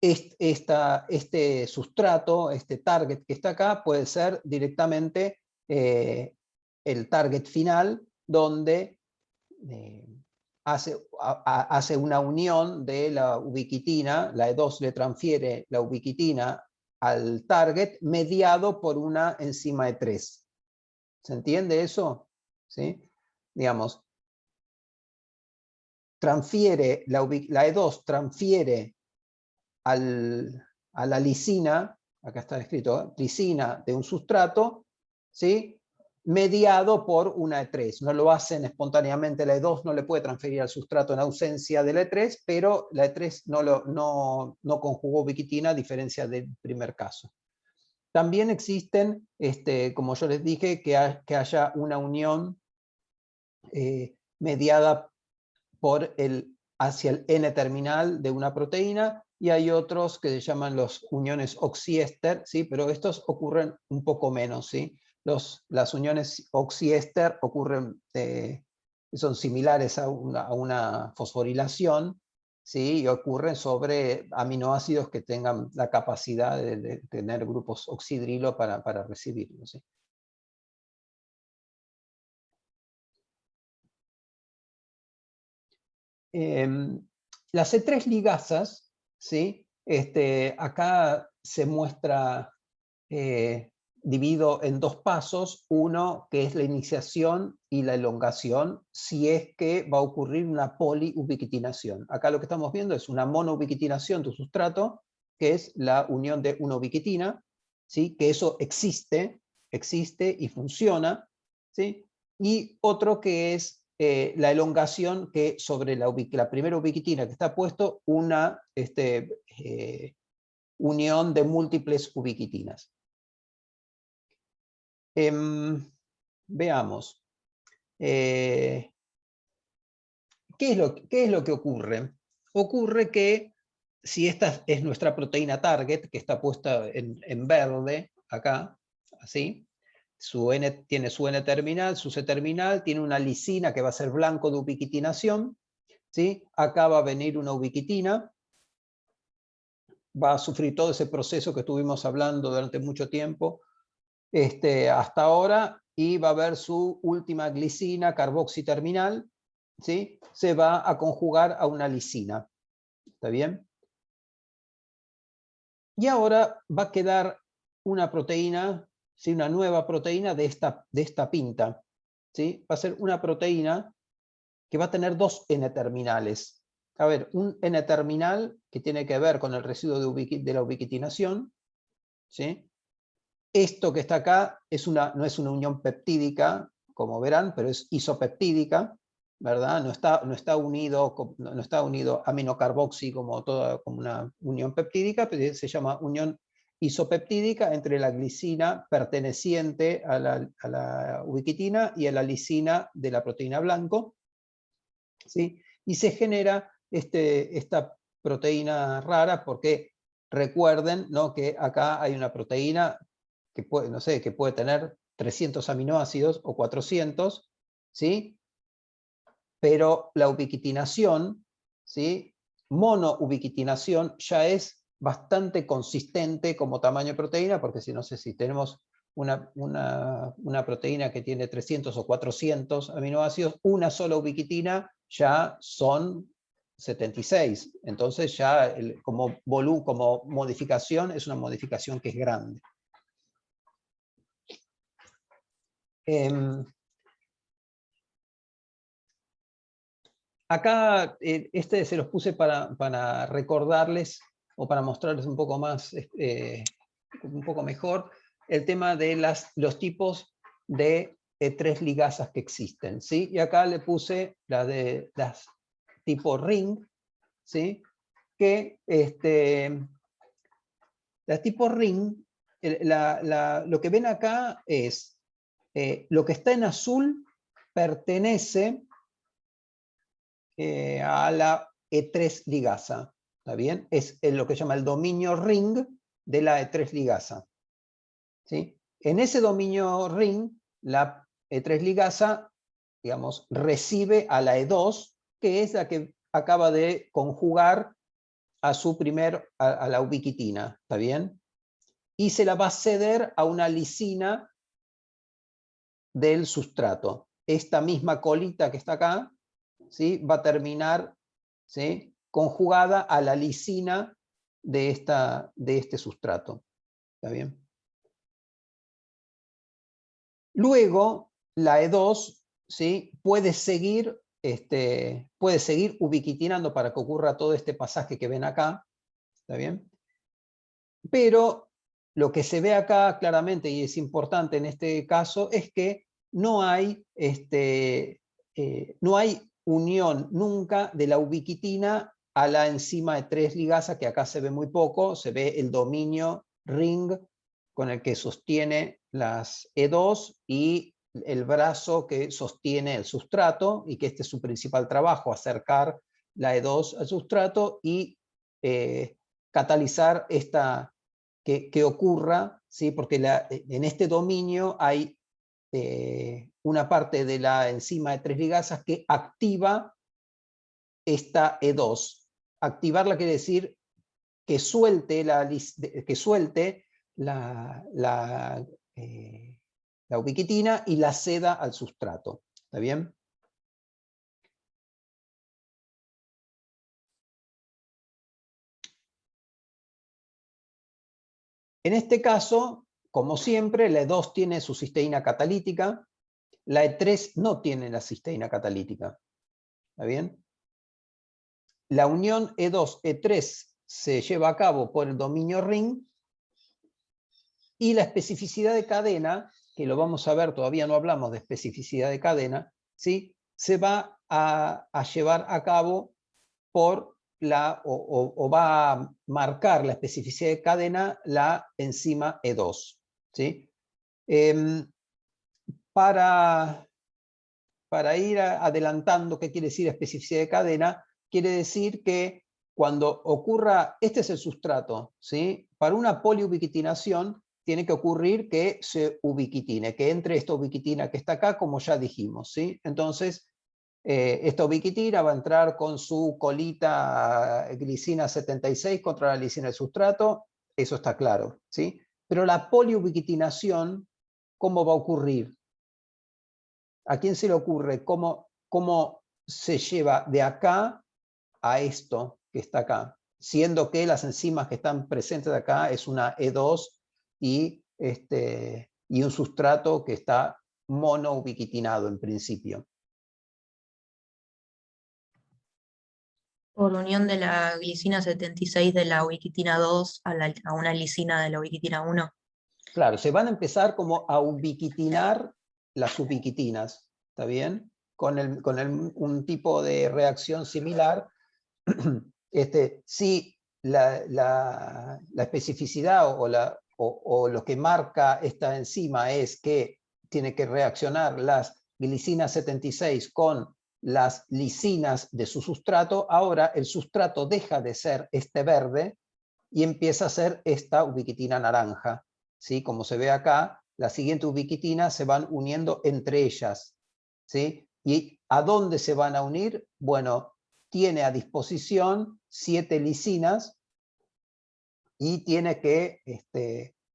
este sustrato, este target que está acá, puede ser directamente el target final, donde hace una unión de la ubiquitina, la E2 le transfiere la ubiquitina al target mediado por una enzima E3. ¿Se entiende eso? ¿Sí? Digamos, transfiere la E2 transfiere a la lisina, acá está escrito, lisina de un sustrato, ¿sí?, mediado por una E3. No lo hacen espontáneamente, la E2 no le puede transferir al sustrato en ausencia de la E3, pero la E3 no conjugó ubiquitina, a diferencia del primer caso. También existen, como yo les dije, que haya una unión mediada hacia el N-terminal de una proteína, y hay otros que se llaman los uniones oxiéster, ¿sí?, pero estos ocurren un poco menos, ¿sí? Las uniones oxiéster ocurren, son similares a una fosforilación, ¿sí?, y ocurren sobre aminoácidos que tengan la capacidad de tener grupos oxidrilo para recibirlo, ¿sí? Las E3 ligasas, ¿sí?, acá se muestra, dividido en dos pasos, uno que es la iniciación y la elongación, si es que va a ocurrir una poliubiquitinación. Acá lo que estamos viendo es una monoubiquitinación de un sustrato, que es la unión de una ubiquitina, ¿sí?, que eso existe y funciona, ¿sí?, y otro que es la elongación, que sobre la primera ubiquitina que está puesto, una unión de múltiples ubiquitinas. Veamos. ¿Qué es lo que ocurre? Ocurre que si esta es nuestra proteína target, que está puesta en verde, acá, así, tiene su N-terminal, su C-terminal, tiene una lisina que va a ser blanco de ubiquitinación, ¿sí? Acá va a venir una ubiquitina, va a sufrir todo ese proceso que estuvimos hablando durante mucho tiempo, hasta ahora, y va a haber su última glicina carboxiterminal, ¿sí?, se va a conjugar a una lisina. ¿Está bien? Y ahora va a quedar una proteína, ¿sí?, una nueva proteína de esta pinta, ¿sí? Va a ser una proteína que va a tener dos N-terminales. A ver, un N-terminal que tiene que ver con el residuo de la ubiquitinación, ¿sí? Esto que está acá no es una unión peptídica, como verán, pero es isopeptídica, ¿verdad? No está unido aminocarboxi como una unión peptídica, pero se llama unión isopeptídica entre la glicina perteneciente a la ubiquitina y a la lisina de la proteína blanco, ¿sí? Y se genera esta proteína rara porque recuerden, ¿no?, que acá hay una proteína que puede, no sé, que puede tener 300 aminoácidos o 400, ¿sí? Pero la ubiquitinación, ¿sí?, monoubiquitinación, ya es bastante consistente como tamaño de proteína, porque si no sé si tenemos una proteína que tiene 300 o 400 aminoácidos, una sola ubiquitina ya son 76. Entonces ya como modificación es una modificación que es grande. Acá se los puse para recordarles o para mostrarles un poco más, un poco mejor, el tema de los tipos de E3 ligasas que existen, ¿sí? Y acá le puse las tipo ring, ¿sí? Que las tipo ring, lo que ven acá es lo que está en azul pertenece a la E3 ligasa, ¿está bien? Es lo que se llama el dominio ring de la E3 ligasa, ¿sí? En ese dominio ring, la E3 ligasa, digamos, recibe a la E2, que es la que acaba de conjugar a la ubiquitina, ¿está bien? Y se la va a ceder a una lisina del sustrato. Esta misma colita que está acá, ¿sí?, va a terminar, ¿sí?, conjugada a la lisina de este sustrato. ¿Está bien? Luego, la E2, ¿sí?, puede seguir ubiquitinando para que ocurra todo este pasaje que ven acá. ¿Está bien? Pero lo que se ve acá claramente, y es importante en este caso, es que no hay unión nunca de la ubiquitina a la enzima E3 ligasa, que acá se ve muy poco, se ve el dominio ring con el que sostiene las E2 y el brazo que sostiene el sustrato, y que este es su principal trabajo, acercar la E2 al sustrato y catalizar que ocurra, ¿sí? Porque en este dominio hay una parte de la enzima de 3 ligasas que activa esta E2. Activarla quiere decir que suelte la ubiquitina y la ceda al sustrato. ¿Está bien? En este caso, como siempre, la E2 tiene su cisteína catalítica, la E3 no tiene la cisteína catalítica. ¿Está bien? La unión E2-E3 se lleva a cabo por el dominio ring, y la especificidad de cadena, que lo vamos a ver, todavía no hablamos de especificidad de cadena, ¿sí?, se va a llevar a cabo por o va a marcar la especificidad de cadena la enzima E2. ¿Sí? Para ir adelantando qué quiere decir especificidad de cadena, quiere decir que cuando ocurra, este es el sustrato, ¿sí?, para una poliubiquitinación tiene que ocurrir que se ubiquitine, que entre esta ubiquitina que está acá, como ya dijimos, ¿sí? Entonces, esta ubiquitina va a entrar con su colita glicina 76 contra la lisina del sustrato, eso está claro, ¿sí? Pero la poliubiquitinación, ¿cómo va a ocurrir? ¿A quién se le ocurre cómo se lleva de acá a esto que está acá? Siendo que las enzimas que están presentes acá es una E2 y un sustrato que está monoubiquitinado en principio. Por la unión de la glicina 76 de la ubiquitina 2 a una lisina de la ubiquitina 1. Claro, se van a empezar como a ubiquitinar las ubiquitinas, ¿está bien? un tipo de reacción similar, si la especificidad o lo que marca esta enzima es que tiene que reaccionar las glicinas 76 con las lisinas de su sustrato, ahora el sustrato deja de ser este verde y empieza a ser esta ubiquitina naranja. ¿Sí? Como se ve acá, las siguientes ubiquitinas se van uniendo entre ellas. ¿Sí? ¿Y a dónde se van a unir? Bueno, tiene a disposición 7 lisinas y tiene que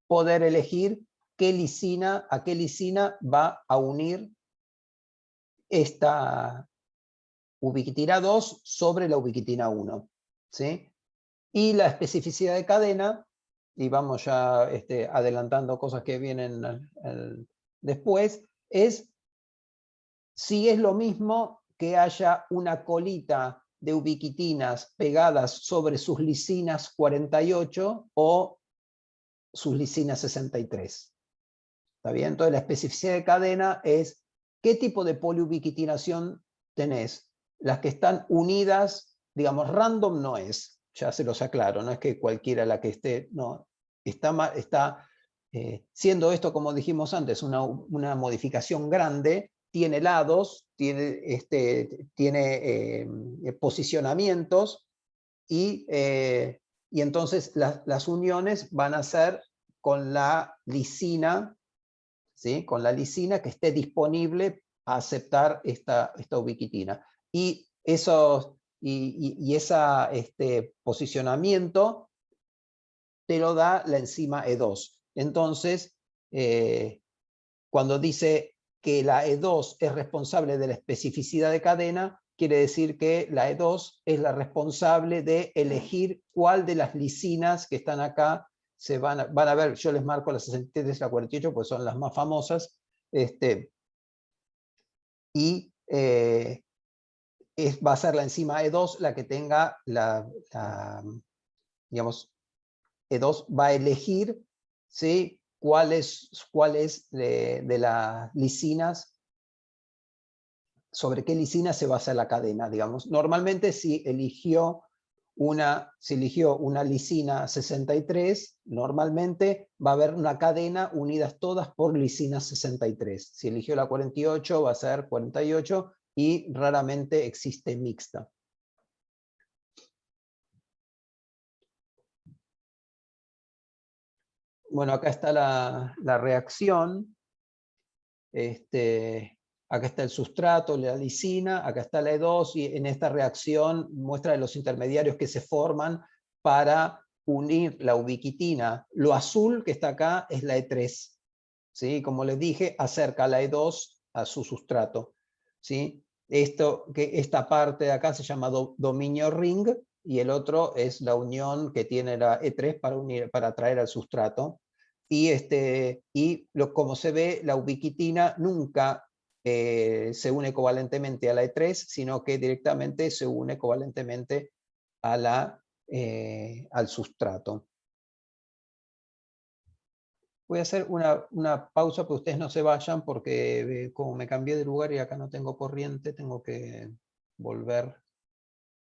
poder elegir a qué lisina va a unir esta ubiquitina 2 sobre la ubiquitina 1. ¿Sí? Y la especificidad de cadena, y vamos ya adelantando cosas que vienen después, es si es lo mismo que haya una colita de ubiquitinas pegadas sobre sus lisinas 48 o sus lisinas 63. ¿Está bien? Entonces la especificidad de cadena es qué tipo de poliubiquitinación tenés. Las que están unidas, digamos, random no es, ya se los aclaro, no es que cualquiera la que esté, no, está siendo esto, como dijimos antes, una modificación grande, tiene lados, tiene posicionamientos y entonces las uniones van a ser con la lisina, ¿sí? Con la lisina que esté disponible a aceptar esta ubiquitina. Y ese posicionamiento te lo da la enzima E2. Entonces, cuando dice que la E2 es responsable de la especificidad de cadena, quiere decir que la E2 es la responsable de elegir cuál de las lisinas que están acá se van a ver. Yo les marco las 63 y la 48 porque son las más famosas. Y va a ser la enzima E2 la que tenga digamos, E2 va a elegir, ¿sí? cuál es de las lisinas, sobre qué lisina se basa la cadena, digamos. Normalmente si eligió una lisina 63, normalmente va a haber una cadena unidas todas por lisina 63. Si eligió la 48, va a ser 48 y raramente existe mixta. Bueno, acá está la reacción. Acá está el sustrato, la lisina, acá está la E2, y en esta reacción muestra los intermediarios que se forman para unir la ubiquitina. Lo azul que está acá es la E3. ¿Sí? Como les dije, acerca la E2 a su sustrato. ¿Sí? Esta parte de acá se llama dominio ring, y el otro es la unión que tiene la E3 para atraer al sustrato. Como se ve, la ubiquitina nunca se une covalentemente a la E3, sino que directamente se une covalentemente al sustrato. Voy a hacer una pausa, pero ustedes no se vayan porque como me cambié de lugar y acá no tengo corriente, tengo que volver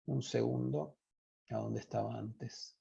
un segundo a donde estaba antes.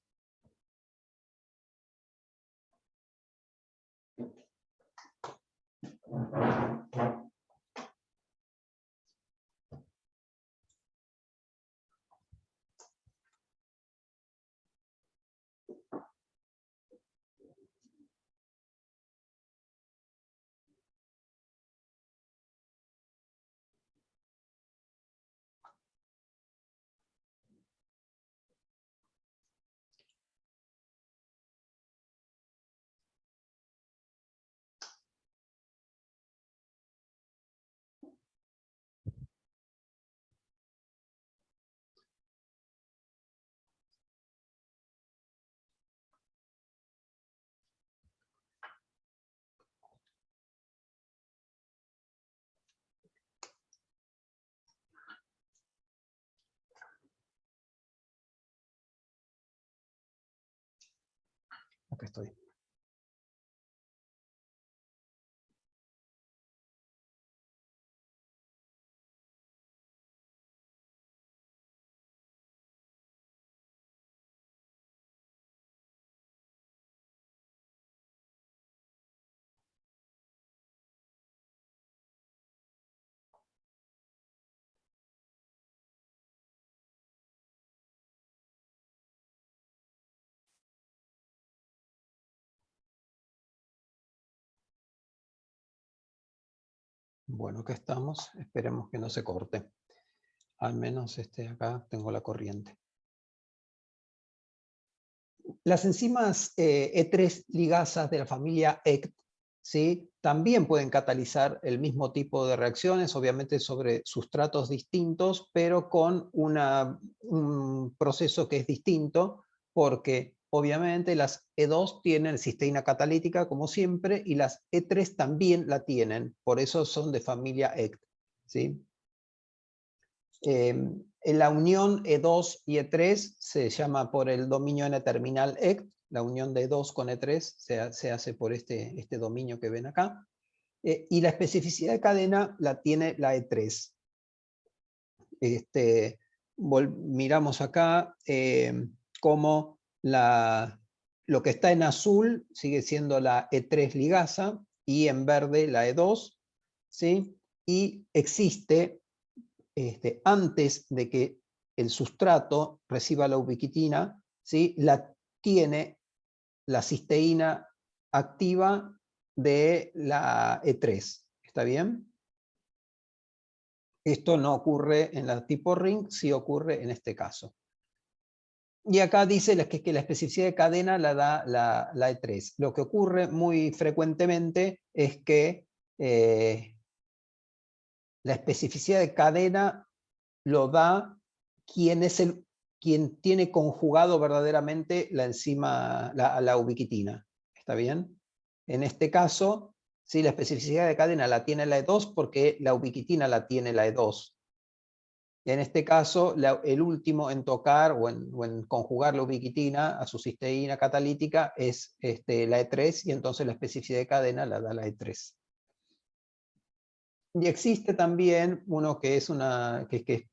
Acá estoy. Bueno, acá estamos. Esperemos que no se corte. Al menos acá tengo la corriente. Las enzimas E3 ligasas de la familia ECT, ¿sí?, también pueden catalizar el mismo tipo de reacciones, obviamente sobre sustratos distintos, pero con un proceso que es distinto, porque obviamente las E2 tienen cisteína catalítica, como siempre, y las E3 también la tienen, por eso son de familia ECT, ¿sí? En la unión E2 y E3 se llama por el dominio N-terminal ECT, la unión de E2 con E3 se hace por este dominio que ven acá, y la especificidad de cadena la tiene la E3. Miramos acá cómo lo que está en azul sigue siendo la E3 ligasa y en verde la E2, ¿sí? Y existe, antes de que el sustrato reciba la ubiquitina, ¿sí?, tiene la cisteína activa de la E3. ¿Está bien? Esto no ocurre en la tipo ring, sí ocurre en este caso. Y acá dice que la especificidad de cadena la da la E3. Lo que ocurre muy frecuentemente es que la especificidad de cadena lo da quien tiene conjugado verdaderamente la enzima, la ubiquitina. ¿Está bien? En este caso, sí, la especificidad de cadena la tiene la E2 porque la ubiquitina la tiene la E2. En este caso, el último en tocar o en conjugar la ubiquitina a su cisteína catalítica es la E3, y entonces la especificidad de cadena la da la E3. Y existe también uno que es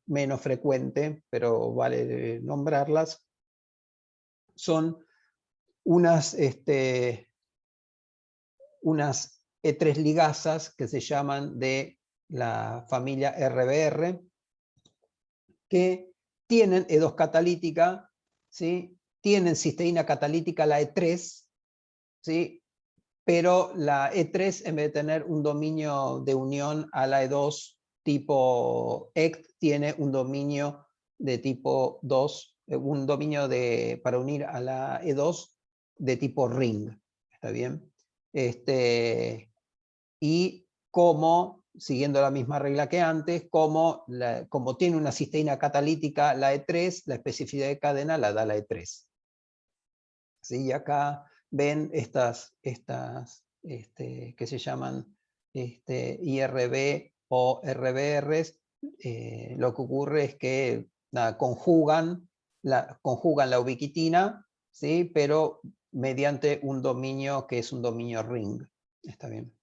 menos frecuente, pero vale nombrarlas. Son unas E3 ligasas que se llaman de la familia RBR, que tienen E2 catalítica, ¿sí?, tienen cisteína catalítica la E3, ¿sí?, pero la E3, en vez de tener un dominio de unión a la E2 tipo ECT, tiene un dominio de tipo 2, un dominio para unir a la E2 de tipo ring. ¿Está bien? Y como, siguiendo la misma regla que antes, como tiene una cisteína catalítica la E3, la especificidad de cadena la da la E3. ¿Sí? Y acá ven estas que se llaman IRB o RBRs. Lo que ocurre es que conjugan la ubiquitina, ¿sí?, pero mediante un dominio que es un dominio ring. ¿Está bien?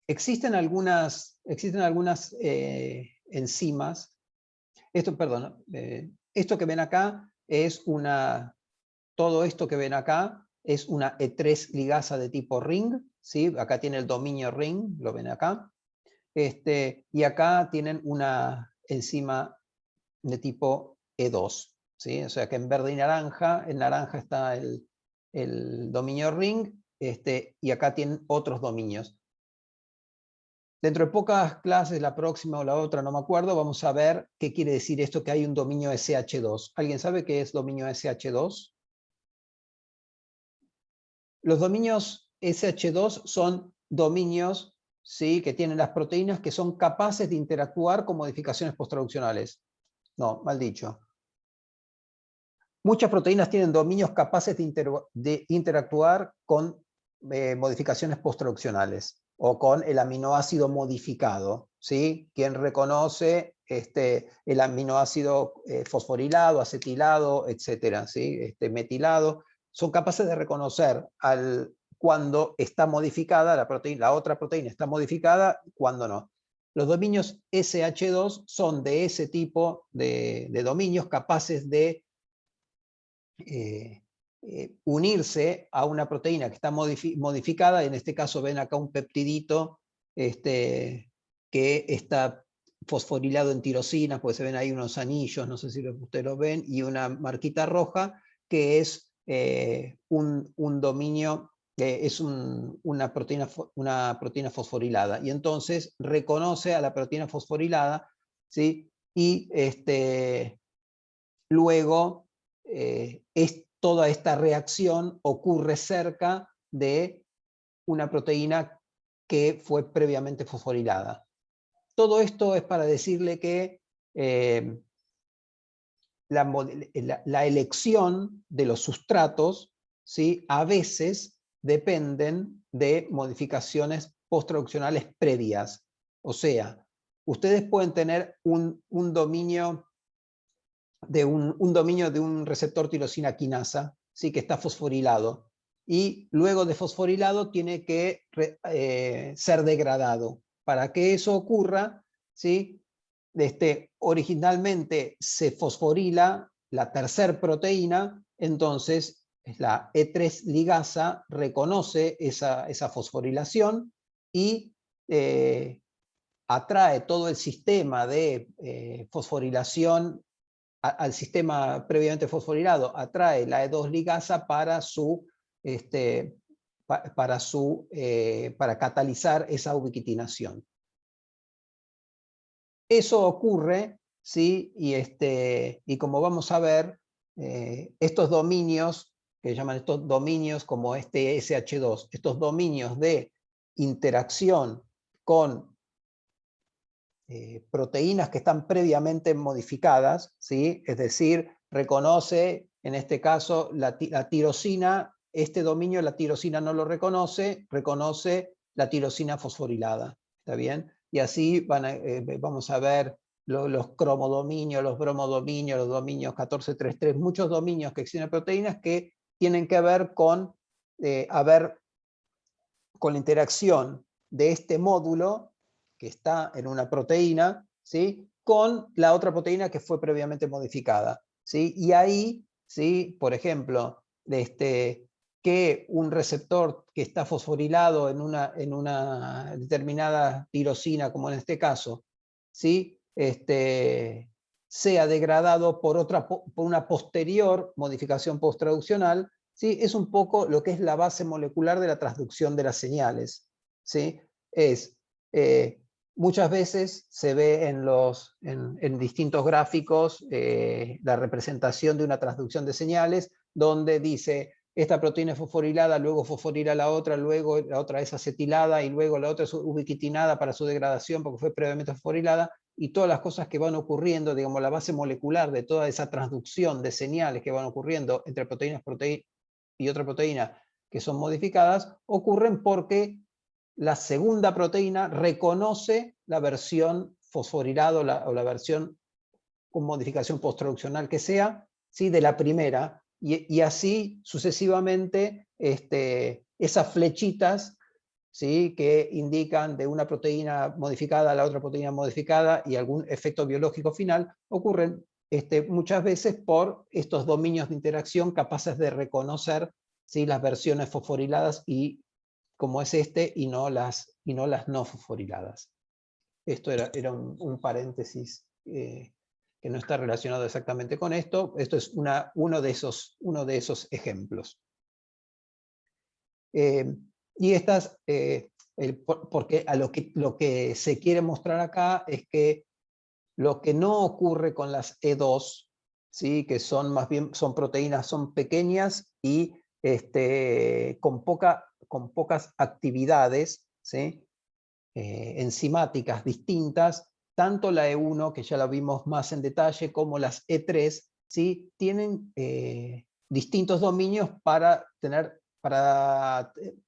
Existen algunas enzimas. Esto que ven acá es todo esto que ven acá es una E3 ligasa de tipo ring, ¿sí? Acá tiene el dominio ring, lo ven acá. Y acá tienen una enzima de tipo E2, ¿sí? O sea que en verde y naranja, en naranja está el dominio ring, y acá tienen otros dominios. Dentro de pocas clases, la próxima o la otra, no me acuerdo, vamos a ver qué quiere decir esto que hay un dominio SH2. ¿Alguien sabe qué es dominio SH2? Los dominios SH2 son dominios, ¿sí?, que tienen las proteínas que son capaces de interactuar con modificaciones posttraduccionales. No, mal dicho. Muchas proteínas tienen dominios capaces de interactuar con modificaciones posttraduccionales o con el aminoácido modificado, ¿sí? Quien reconoce el aminoácido fosforilado, acetilado, etcétera, ¿sí? Metilado, son capaces de reconocer cuando está modificada la otra proteína está modificada, cuando no. Los dominios SH2 son de ese tipo de dominios capaces de unirse a una proteína que está modificada. En este caso ven acá un peptidito que está fosforilado en tirosina, pues se ven ahí unos anillos, no sé si ustedes lo ven, y una marquita roja que es un dominio, es una proteína fosforilada, y entonces reconoce a la proteína fosforilada, ¿sí? Y luego toda esta reacción ocurre cerca de una proteína que fue previamente fosforilada. Todo esto es para decirle que la elección de los sustratos, ¿sí?, a veces dependen de modificaciones posttraduccionales previas. O sea, ustedes pueden tener un dominio de un receptor tirosina quinasa, ¿sí?, que está fosforilado, y luego de fosforilado tiene que ser degradado. Para que eso ocurra, ¿sí?, originalmente se fosforila la tercera proteína, entonces la E3 ligasa reconoce esa fosforilación y atrae todo el sistema de fosforilación al sistema previamente fosforilado, atrae la E2 ligasa para catalizar esa ubiquitinación. Eso ocurre, ¿sí? Y como vamos a ver, estos dominios, que llaman estos dominios como este SH2, estos dominios de interacción con proteínas que están previamente modificadas, ¿sí? Es decir, reconoce, en este caso, la tirosina, este dominio la tirosina no lo reconoce, reconoce la tirosina fosforilada, ¿está bien? Y así vamos a ver los cromodominios, los bromodominios, los dominios 1433, muchos dominios que existen en proteínas que tienen que ver con la interacción de este módulo que está en una proteína, ¿sí?, con la otra proteína que fue previamente modificada, ¿sí? Y ahí, ¿sí?, por ejemplo, que un receptor que está fosforilado en una determinada tirosina, como en este caso, ¿sí?, sea degradado por una posterior modificación posttraduccional, ¿sí?, es un poco lo que es la base molecular de la transducción de las señales, ¿sí? Muchas veces se ve en distintos gráficos la representación de una transducción de señales, donde dice, esta proteína es fosforilada, luego fosforila la otra, luego la otra es acetilada, y luego la otra es ubiquitinada para su degradación porque fue previamente fosforilada, y todas las cosas que van ocurriendo, digamos, la base molecular de toda esa transducción de señales que van ocurriendo entre proteínas y otra proteína que son modificadas, ocurren porque la segunda proteína reconoce la versión fosforilada o la versión con modificación posttraduccional que sea, ¿sí?, de la primera, y así sucesivamente esas flechitas, ¿sí?, que indican de una proteína modificada a la otra proteína modificada y algún efecto biológico final, ocurren muchas veces por estos dominios de interacción capaces de reconocer, ¿sí?, las versiones fosforiladas y como es y no las no fosforiladas. Esto era un paréntesis que no está relacionado exactamente con esto. Esto es uno de esos ejemplos. Y estas, porque lo que se quiere mostrar acá es que lo que no ocurre con las E2, ¿sí?, que son más bien proteínas, son pequeñas y con pocas actividades, ¿sí?, enzimáticas distintas, tanto la E1, que ya la vimos más en detalle, como las E3, ¿sí?, tienen distintos dominios para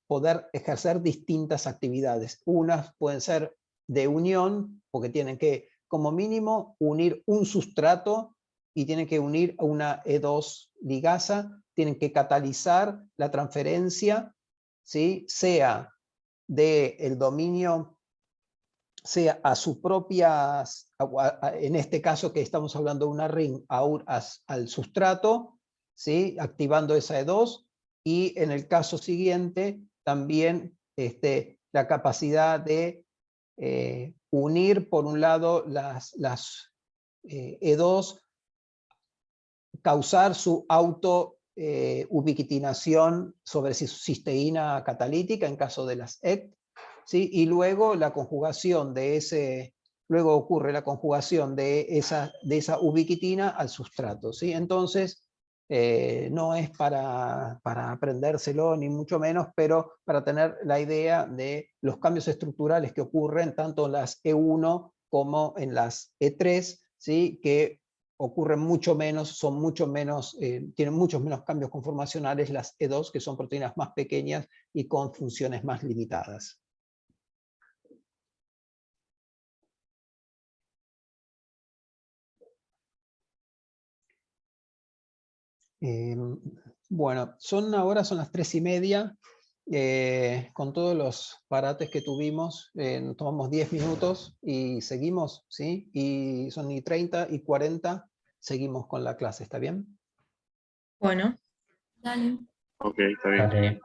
poder ejercer distintas actividades. Unas pueden ser de unión, porque tienen que, como mínimo, unir un sustrato y tienen que unir a una E2 ligasa, tienen que catalizar la transferencia, ¿sí?, sea del dominio, sea a sus propias, en este caso que estamos hablando de una ring, al sustrato, ¿sí?, activando esa E2, y en el caso siguiente también la capacidad de unir por un lado las E2, causar su ubiquitinación sobre cisteína catalítica en caso de las EC, ¿sí? Y luego la conjugación de luego ocurre la conjugación de esa ubiquitina al sustrato, ¿sí? Entonces, no es para aprendérselo, ni mucho menos, pero para tener la idea de los cambios estructurales que ocurren tanto en las E1 como en las E3, ¿sí? Que ocurren mucho menos, son mucho menos, tienen muchos menos cambios conformacionales las E2, que son proteínas más pequeñas y con funciones más limitadas. Bueno, ahora son las 3:30, con todos los parates que tuvimos, nos tomamos 10 minutos y seguimos, ¿sí? Y son y 30 y 40, seguimos con la clase, ¿está bien? Bueno. Dale. Ok, está bien. Dale.